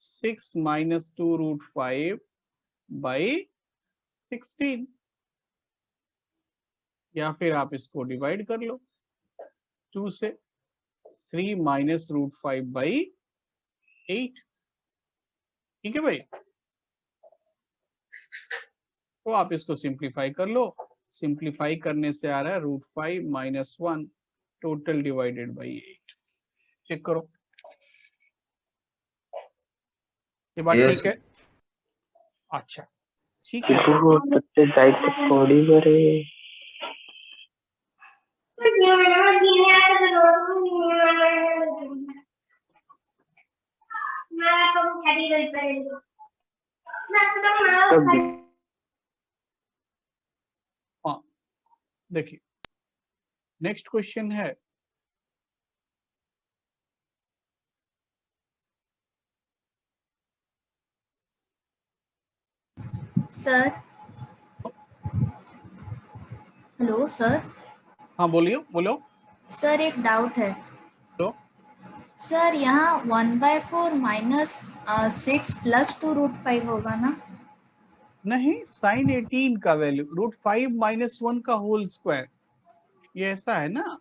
6 minus 2 √5/16, या फिर आप इसको डिवाइड कर लो 2 से, 3 माइनस √5/8। ठीक है भाई, तो आप इसको सिंप्लीफाई कर लो। सिंप्लीफाई करने से आ रहा है √5 minus 1 total divided by 8। Check करो, ये बात Yes. ठीक है? अच्छा ठीक है, हाँ देखिए नेक्स्ट क्वेश्चन है सर। Hello sir. हाँ बोलिए, बोलो। सर एक डाउट है। तो सर यहाँ 1/4 माइनस 6 प्लस 2 √5 होगा ना? नहीं, sin 18 का वैल्यू √5 माइनस 1 का होल स्क्वायर, ये ऐसा है ना,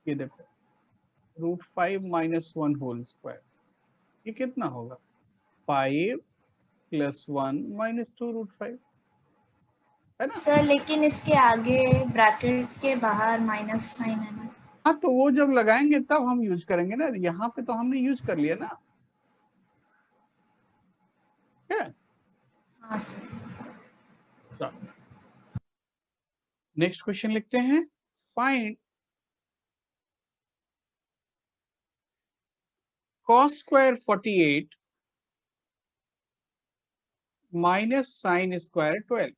ये देखो √5 माइनस 1 होल स्क्वायर, ये कितना होगा? 5 प्लस 1 माइनस 2 √5 है ना? सर लेकिन इसके आगे ब्रैकेट के बाहर माइनस साइन है ना? हाँ तो वो जब लगाएंगे तब हम यूज करेंगे ना, यहाँ पे तो हमने यूज कर लिया ना। हाँ सर। नेक्स्ट क्वेश्चन लिखते हैं, find cos square 48 minus sin square 12।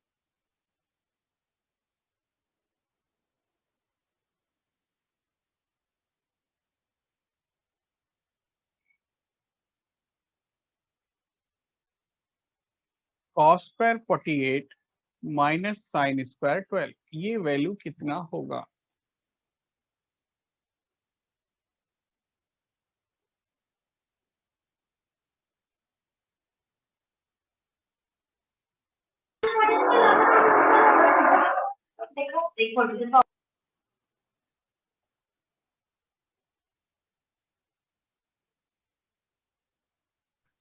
cos square 48 minus sin square 12, ये वैल्यू कितना होगा?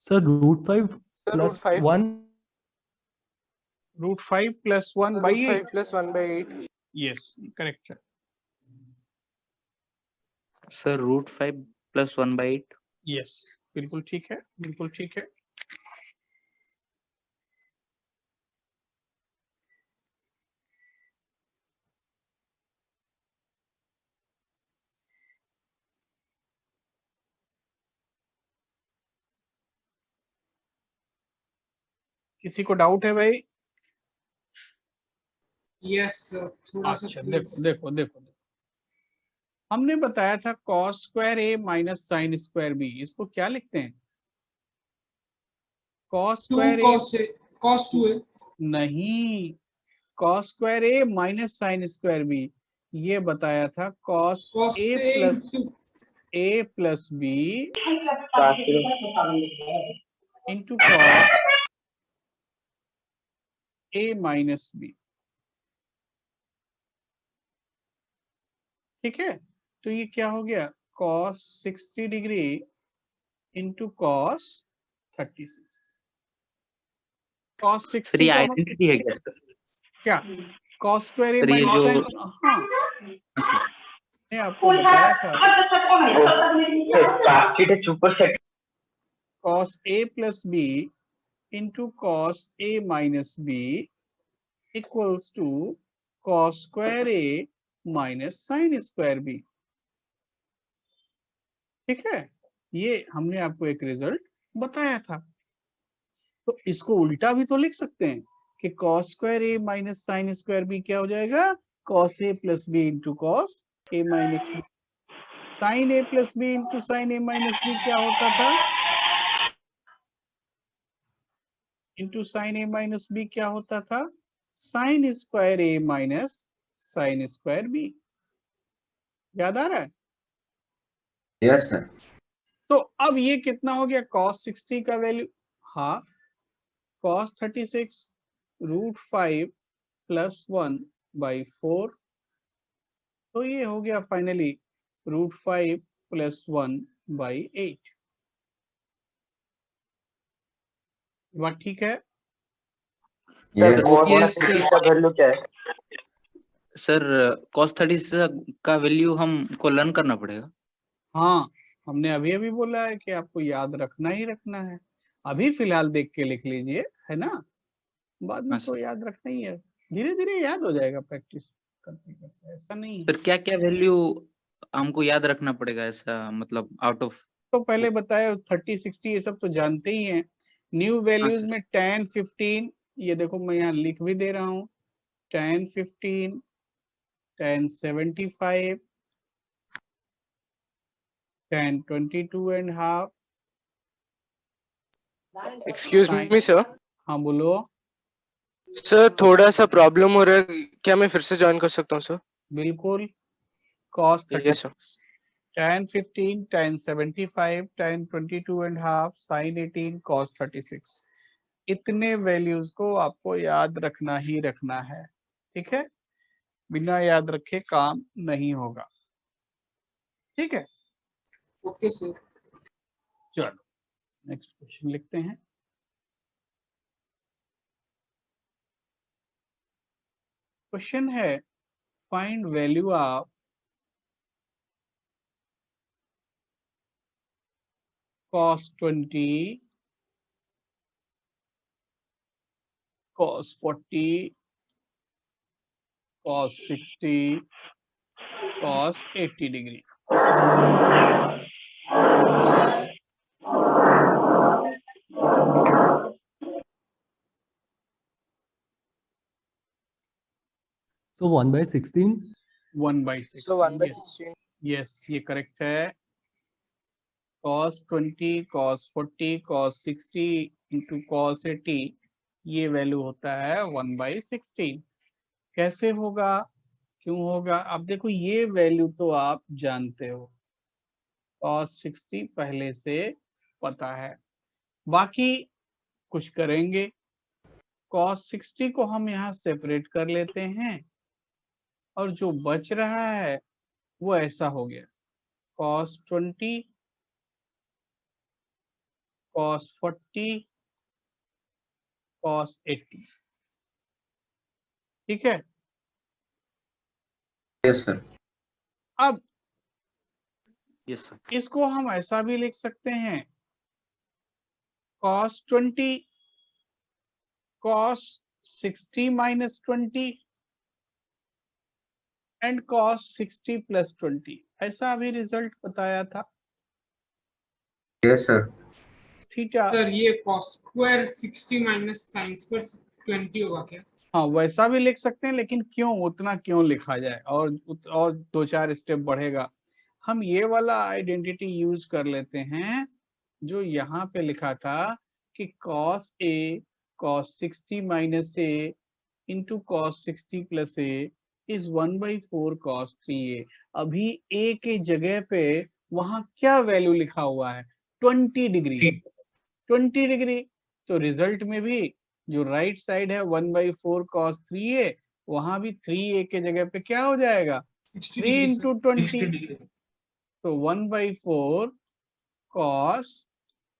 Sir √5 plus 1 √5 plus 1/8। Plus 1/8। Yes correct है सर √5 प्लस 1/8। यस, बिल्कुल ठीक है, बिल्कुल ठीक है। किसी को डाउट है भाई? यस थोड़ा सा अच्छा please. देखो देखो देखो, हमने बताया था cos square a minus sine square b, इसको क्या लिखते हैं? cos 2 square a cos 2a नहीं, cos square a minus sine square b, ये बताया था cos cos a a plus b into cos a minus b। ठीक है, तो ये क्या हो गया? cos 60 degree into cos 36। cos 60 sir ये का आइडेंटिटी है क्या सर? क्या? cos स्क्वायर a सर ये माइनस जो साइन, हाँ मैं आपको बताया था cos a plus b into cos a minus b equals to cos square a minus sine square b। ठीक है, ये हमने आपको एक रिजल्ट बताया था। तो इसको उल्टा भी तो लिख सकते हैं कि cos square a minus sine square b क्या हो जाएगा? cos a plus b into cos a minus b। Sine a plus b into sine a minus b क्या होता था? Into sine a minus b क्या होता था? Sine square a minus sine square b। याद आ रहा है? Yes sir. तो अब ये कितना हो गया? cos 60 का value half cos 36 root 5 plus 1 by 4, तो ये हो गया फाइनली रूट 5 प्लस 1 बाई 8। बात ठीक है? यस का वैल्यू क्या है? सर cos 30 का वैल्यू हमको लर्न करना पड़ेगा। हाँ, हमने अभी अभी बोला है कि आपको याद रखना ही रखना है। अभी फिलहाल देख के लिख लीजिए, है ना? बाद में तो याद रखना ही है, धीरे धीरे याद हो जाएगा प्रैक्टिस करते करते, ऐसा नहीं है। सर क्या क्या वैल्यू हमको याद रखना पड़ेगा, ऐसा मतलब आउट ऑफ? तो पहले बताया 30 60 ये सब तो जानते ही हैं। न्यू वैल्यूज में 10 15, ये देखो मैं यहाँ लिख भी दे रहा हूँ, 10 15 10 75 10 22 and half. Excuse me sir. हाँ बोलो सर, थोड़ा सा प्रॉब्लम हो रहा है, क्या मैं फिर से ज्वाइन कर सकता हूँ सर? बिल्कुल। cos yes 36 sir. 10 15 10 75 10 22 and half sin 18 cos 36, इतने वैल्यूज को आपको याद रखना ही रखना है। ठीक है, बिना याद रखे काम नहीं होगा। ठीक है, ओके सर। चलो नेक्स्ट क्वेश्चन लिखते हैं। क्वेश्चन है find value of cos 20 cos 40 cos 60 cos 80 degree. So 1/16. 1/16। So 1/16. Yes, ये करेक्ट है। cos 20 cos 40 cos 60 into cos 80, ये वैल्यू होता है 1/16। कैसे होगा, क्यों होगा? अब देखो ये वैल्यू तो आप जानते हो, cos 60 पहले से पता है। बाकी कुछ करेंगे, cos 60 को हम यहाँ सेपरेट कर लेते हैं और जो बच रहा है वो ऐसा हो गया, cos 20 cos 40 cos 80। ठीक है, यस सर। अब यस सर। इसको हम ऐसा भी लिख सकते हैं, cos 20 cos 60 minus 20 and cos 60 plus 20, ऐसा अभी रिजल्ट बताया था। Yes sir. थीटा, सर ये cos square 60 minus sin square 20 होगा क्या? हाँ वैसा भी लिख सकते हैं, लेकिन क्यों उतना क्यों लिखा जाए, और 2-4 स्टेप बढ़ेगा हम ये वाला आइडेंटिटी यूज कर लेते हैं जो यहाँ पे लिखा था कि cos A cos 60 minus A into cos 60 plus A is 1/4 cos 3A। अभी A के जगह पे वहां क्या वैल्यू लिखा हुआ है? 20 डिग्री। 20 डिग्री। तो रिजल्ट में भी जो राइट साइड है 1/4 cos 3A, वहां भी 3A के जगह पे क्या हो जाएगा? 60 3 डिग्री इंटू सर, 20। 60 डिग्री। तो 1/4 cos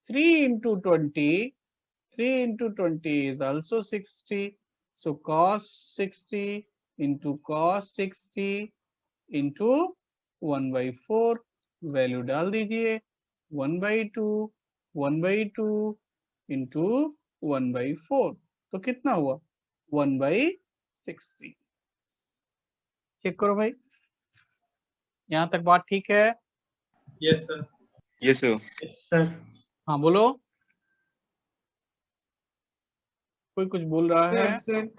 3 into 20, 3 into 20 is also 60. So cos 60 into cos 60 into 1/4, value डाल दीजिए 1/2, 1/2 into 1/4, तो कितना हुआ? 1/60। चेक करो भाई, यहाँ तक बात ठीक है? Yes sir. Yes sir. Sir हाँ बोलो, कोई कुछ बोल रहा है? सर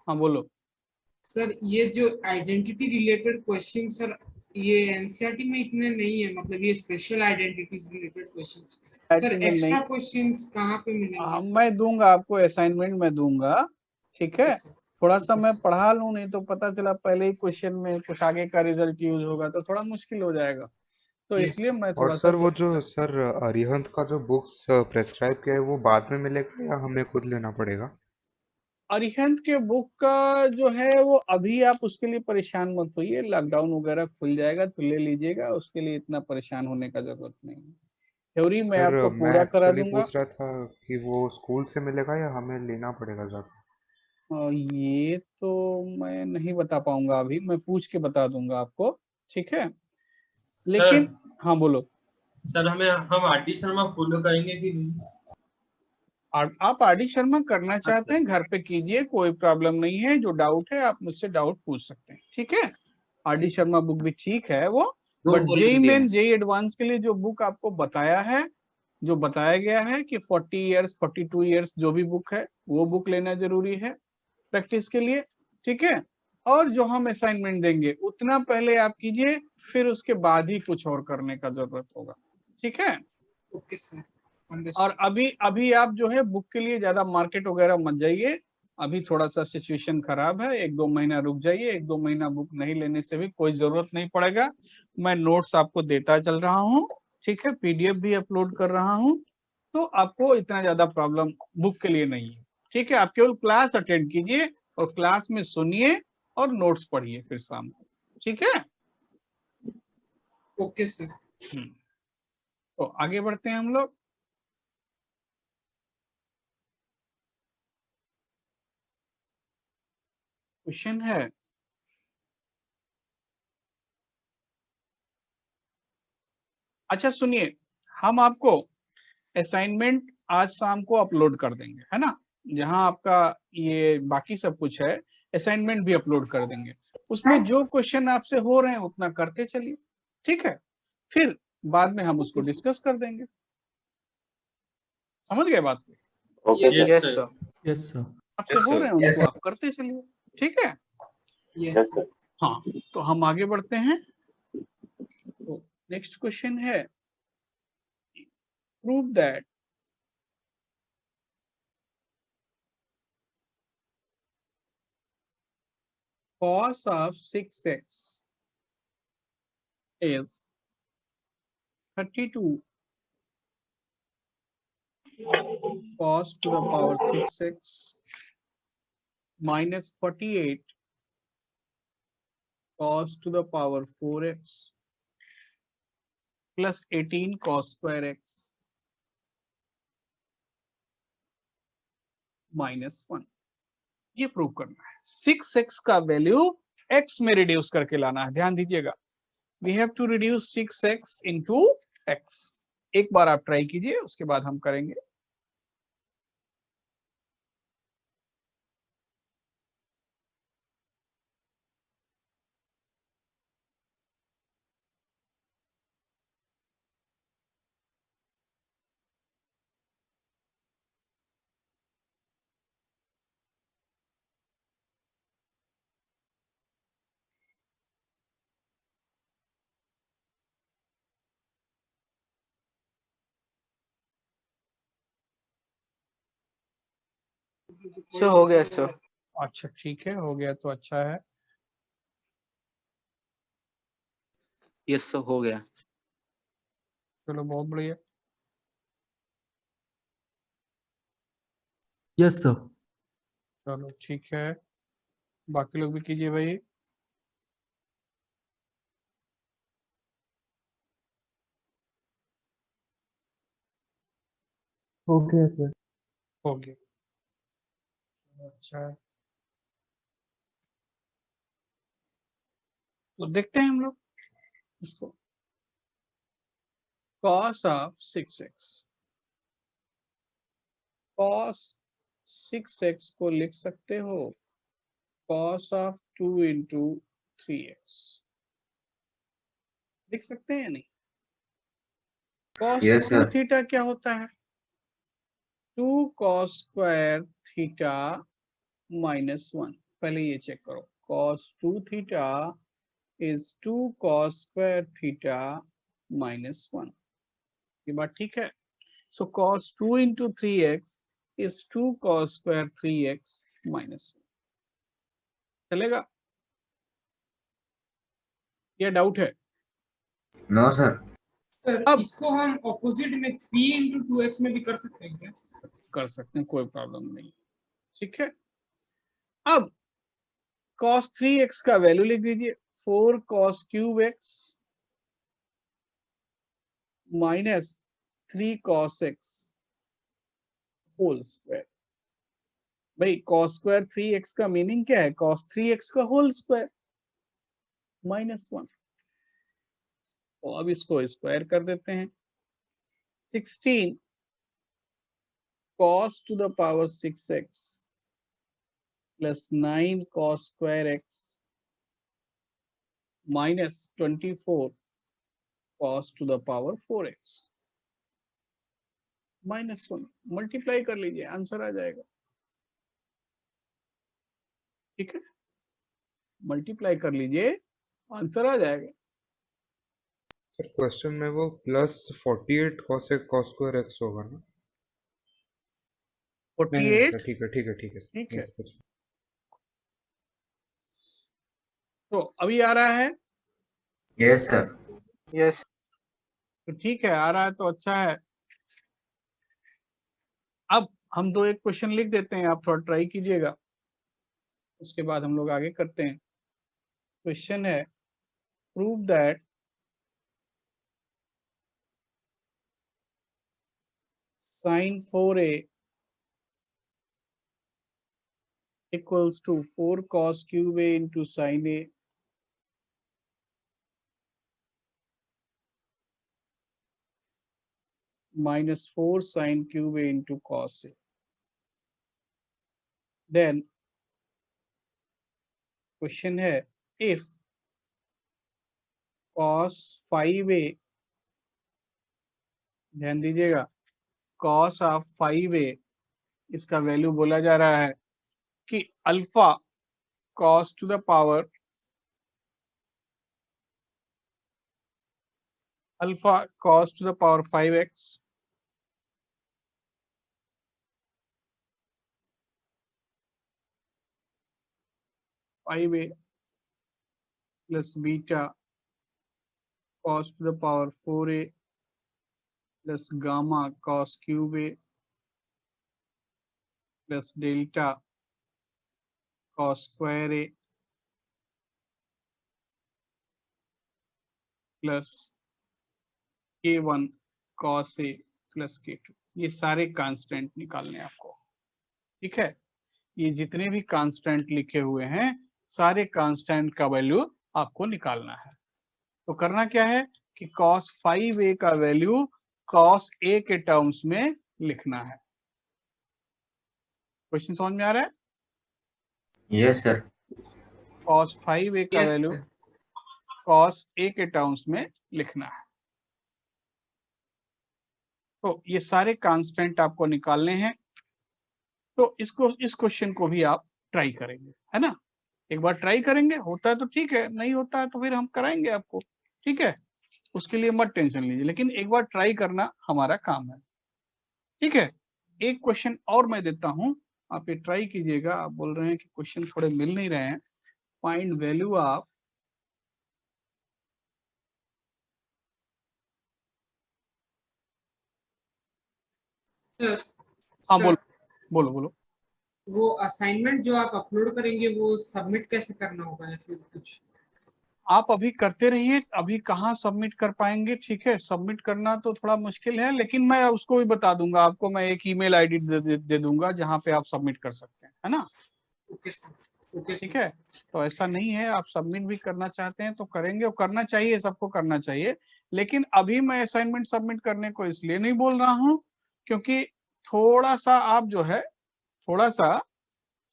हाँ बोलो। सर ये जो आइडेंटिटी रिलेटेड क्वेश्चन सर, ये एनसीईआरटी में इतने नहीं है, मतलब ये special identities related questions sir, में एक्स्ट्रा नहीं, क्वेश्चंस कहाँ पे मिलेंगे? मैं दूंगा आपको, असाइनमेंट में दूंगा, ठीक है? सर थोड़ा सा मैं पढ़ा लूं, नहीं तो पता चला पहले ही क्वेश्चन में कुछ आगे का रिजल्ट यूज होगा तो थोड़ा मुश्किल हो जाएगा, तो Yes, इसलिए मैं और थोड़ा सा सर वो जो सर अरिहंत का जो बुक्स प्रेस्क्राइब किया है वो बाद में मिलेगा या हमें खुद लेना पड़ेगा? अरिहंत के बुक का जो है वो अभी आप उसके लिए परेशान मत होइए, लॉकडाउन वगैरह खुल जाएगा तो ले लीजिएगा, उसके लिए इतना परेशान होने का जरूरत नहीं है। थ्योरी मैं सर आपको मैं पूरा करा एक्चुअली दूंगा। पूछ रहा था कि वो स्कूल से मिलेगा या हमें लेना पड़ेगा जाकर? ये तो मैं नहीं बता पाऊंगा, अभी मैं पूछ के बता दूंगा आपको, ठीक है? लेकिन हाँ बोलो। सर हम आरटी शर्मा फॉलो करेंगे कि नहीं? आप आर डी शर्मा करना चाहते हैं घर पे कीजिए, कोई प्रॉब्लम नहीं है, जो डाउट है आप मुझसे डाउट पूछ सकते हैं, ठीक है? आर डी शर्मा बुक भी ठीक है वो, but JEE main JEE advance के लिए जो बुक आपको बताया है, जो बताया गया है कि 40 इयर्स 42 इयर्स जो भी बुक है वो बुक लेना जरूरी है प्रैक्टिस के लिए, ठीक है? और जो हम असाइनमेंट देंगे उतना पहले आप कीजिए, फिर उसके बाद ही कुछ और करने का जरूरत होगा, ठीक है? Okay sir. और अभी आप जो है बुक के लिए ज्यादा मार्केट वगैरह मत जाइए, अभी थोड़ा सा सिचुएशन खराब है, 1-2 महीना रुक जाइए, 1-2 महीना बुक नहीं लेने से भी कोई जरूरत नहीं पड़ेगा। मैं नोट्स आपको देता चल रहा हूँ, ठीक है? पीडीएफ भी अपलोड कर रहा हूँ, तो आपको इतना ज्यादा प्रॉब्लम बुक के लिए नहीं है, ठीक है? आप केवल क्लास अटेंड कीजिए और क्लास में सुनिए और नोट्स पढ़िए फिर शाम को, ठीक है? Okay sir. तो आगे बढ़ते हैं हम लोग। क्वेश्चन है, अच्छा सुनिए, हम आपको असाइनमेंट आज शाम को अपलोड कर देंगे, है ना? जहां आपका ये बाकी सब कुछ है, असाइनमेंट भी अपलोड कर देंगे, उसमें जो क्वेश्चन आपसे हो रहे हैं उतना करते चलिए, ठीक है? फिर बाद में हम उसको डिस्कस कर देंगे, समझ गए बात को? Okay sir. Yes sir. Yes, sir. आपसे हो रहे हैं उनको आप करते चलिए, ठीक है? Yes sir. हाँ, तो हम आगे बढ़ते हैं। तो नेक्स्ट क्वेश्चन है, prove that cos of 6x is 32 cos to the power 6x minus 48 cos to the power 4x plus 18 cos square x minus 1, ये प्रूव करना है। 6x का वैल्यू x में रिड्यूस करके लाना है, ध्यान दीजिएगा। We have to reduce 6x into x। एक बार आप ट्राई कीजिए, उसके बाद हम करेंगे। सर हो गया सर। अच्छा ठीक है, हो गया तो अच्छा है। यस सर हो गया। चलो बहुत बढ़िया। Yes sir. चलो ठीक है, बाकी लोग भी कीजिए भाई। हो गया सर। हो गया, अच्छा है। तो देखते हैं हम लोग इसको। cos of 6x, cos 6x को लिख सकते हो cos ऑफ 2 इंटू 3x, लिख सकते हैं या नहीं? cos yes 2 sir. थीटा क्या होता है? 2 cos स्क्वायर थीटा माइनस 1। पहले ये चेक करो, cos 2 theta is 2 cos square theta minus 1। ये बात ठीक है। सो cos 2 into 3x is 2 cos square 3x minus 1। चलेगा ये डाउट है? No sir. सर अब इसको हम ऑपोजिट में 3 इंटू 2x में भी कर सकते हैं क्या? कर सकते हैं, कोई प्रॉब्लम नहीं। ठीक है, अब cos 3x का वैल्यू लिख दीजिए, 4 cos cube x minus 3 cos x whole square. भाई cos स्क्वायर 3x का मीनिंग क्या है? cos 3x का होल स्क्वायर माइनस 1। तो अब इसको स्क्वायर कर देते हैं। 16 cos to the power 6x plus 9 cos square x minus 24 cos to the power 4x minus 1। Multiply कर लीजिए, आंसर आ जाएगा। ठीक है, मल्टीप्लाई कर लीजिए, आंसर आ जाएगा। सर क्वेश्चन में वो प्लस 48 cos स्क्वायर एक्स होगा ना? नहीं 48 सर, ठीक है ठीक है ठीक है ठीक है। यस कुछ। तो अभी आ रहा है? Yes sir. यस। तो ठीक है, आ रहा है तो अच्छा है। अब हम दो एक क्वेश्चन लिख देते हैं, आप थोड़ा ट्राई कीजिएगा, उसके बाद हम लोग आगे करते हैं। क्वेश्चन है, prove that sin 4a equals to 4 cos cube a into sin a minus 4 sin cube a into cos a. Then question है, if cos 5a, ध्यान दीजिएगा, cos ऑफ 5a इसका वैल्यू बोला जा रहा है कि alpha cos to the power alpha cos to the power 5x plus beta cos to the power 4a plus gamma cos cube a plus delta cos square a plus k1 cos a plus k2। ये सारे constant निकालने हैं आपको। ठीक है, ये जितने भी कांस्टेंट लिखे हुए हैं सारे कांस्टेंट का वैल्यू आपको निकालना है। तो करना क्या है कि cos 5a का वैल्यू cos a के टर्म्स में लिखना है। क्वेश्चन समझ में आ रहा है? Yes sir. cos 5a का yes value sir. cos a के टर्म्स में लिखना है। तो ये सारे कांस्टेंट आपको निकालने हैं। तो इस क्वेश्चन को भी आप ट्राई करेंगे, है ना? एक बार ट्राई करेंगे, होता है तो ठीक है, नहीं होता है तो फिर हम कराएंगे आपको। ठीक है, उसके लिए मत टेंशन लीजिए, लेकिन एक बार ट्राई करना हमारा काम है। ठीक है, एक क्वेश्चन और मैं देता हूं, आप ये ट्राई कीजिएगा। आप बोल रहे हैं कि क्वेश्चन थोड़े मिल नहीं रहे हैं। फाइंड वैल्यू ऑफ सर हाँ सर, बोलो बोलो बोलो। वो असाइनमेंट जो आप अपलोड करेंगे वो सबमिट कैसे करना होगा या फिर कुछ? आप अभी करते रहिए, अभी कहाँ सबमिट कर पाएंगे, ठीक है। सबमिट करना तो थोड़ा मुश्किल है, लेकिन मैं उसको भी बता दूंगा आपको। मैं एक ईमेल आईडी दे दूंगा जहाँ पे आप सबमिट कर सकते हैं, है ना। ओके सर, ओके ठीक सर। है, तो ऐसा नहीं है, आप सबमिट भी करना चाहते हैं तो करेंगे, और करना चाहिए, सबको करना चाहिए। लेकिन अभी मैं असाइनमेंट सबमिट करने को इसलिए नहीं बोल रहा हूँ क्योंकि थोड़ा सा आप जो है, थोड़ा सा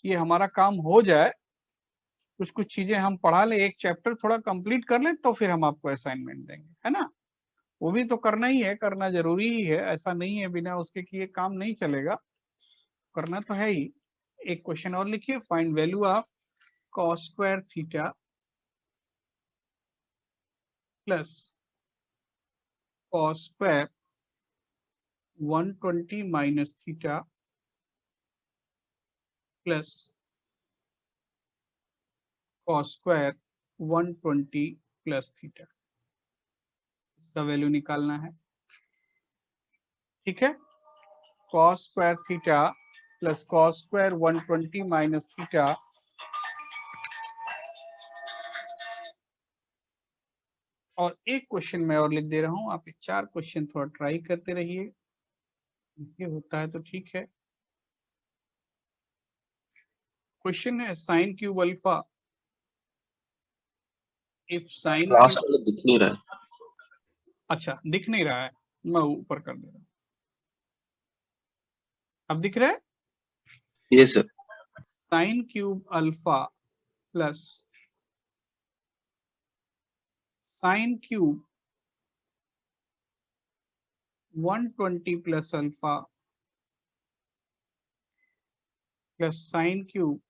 ये हमारा काम हो जाए, कुछ कुछ चीजें हम पढ़ा लें, एक चैप्टर थोड़ा कंप्लीट कर लें, तो फिर हम आपको असाइनमेंट देंगे, है ना। वो भी तो करना ही है, करना जरूरी ही है, ऐसा नहीं है बिना उसके कि ये काम नहीं चलेगा, करना तो है ही। एक क्वेश्चन और लिखिए, find value of cos square theta plus cos square 120 minus theta plus cos square 120 plus theta. इसका वैल्यू निकालना है, ठीक है। cos square theta plus cos square 120 minus theta और एक क्वेश्चन मैं और लिख दे रहा हूं, आप 4 क्वेश्चन थोड़ा ट्राई करते रहिए, ये होता है तो ठीक है। क्वेश्चन है sine cube alpha if sine last वाला दिख नहीं रहा है। अच्छा दिख नहीं रहा है, मैं ऊपर कर दे रहा हूं। अब दिख रहा है? ये sir. Sign cube alpha plus sine cube 120 plus alpha plus sine cube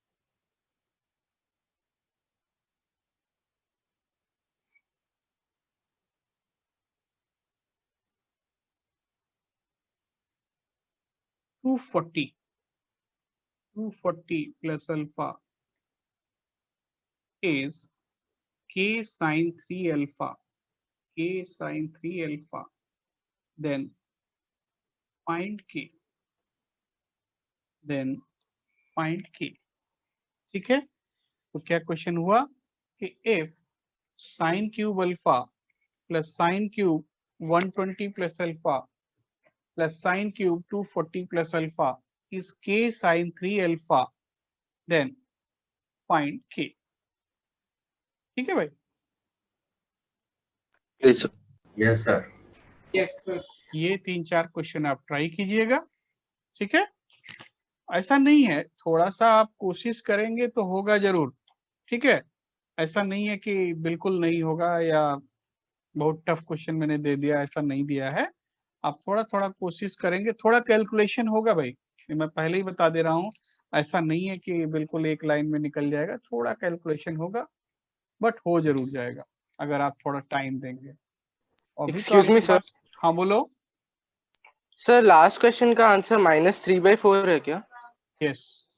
240 plus alpha is k sin 3 alpha, k sin 3 alpha, then find k, then find k। ठीक है, तो क्या क्वेश्चन हुआ कि if sin cube alpha plus sine cube 120 plus alpha plus sine cube 240 plus alpha is k sin 3 alpha, then find k। ठीक है भाई? Yes sir. Yes sir. Yes sir. ये 3-4 क्वेश्चन आप ट्राई कीजिएगा, ठीक है। ऐसा नहीं है, थोड़ा सा आप कोशिश करेंगे तो होगा जरूर, ठीक है। ऐसा नहीं है कि बिल्कुल नहीं होगा या बहुत टफ क्वेश्चन मैंने दे दिया, ऐसा नहीं दिया है। आप थोड़ा थोड़ा कोशिश करेंगे, थोड़ा कैलकुलेशन होगा भाई, ये मैं पहले ही बता दे रहा हूँ। ऐसा नहीं है कि बिल्कुल एक लाइन में निकल जाएगा, थोड़ा कैलकुलेशन होगा, बट हो जरूर जाएगा अगर आप थोड़ा टाइम देंगे। और भी तो एक्सक्यूज मी आपके सर। पास, हाँ बोलो। सर लास्ट क्वेश्चन का आंसर -3/4 है क्या? यस,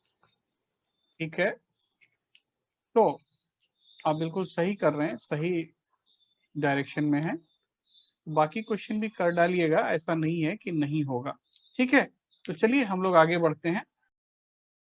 ठीक है, तो आप बिल्कुल सही कर रहे हैं, सही डायरेक्शन में है। बाकी क्वेश्चन भी कर डालिएगा, ऐसा नहीं है कि नहीं होगा, ठीक है। तो चलिए हम लोग आगे बढ़ते हैं।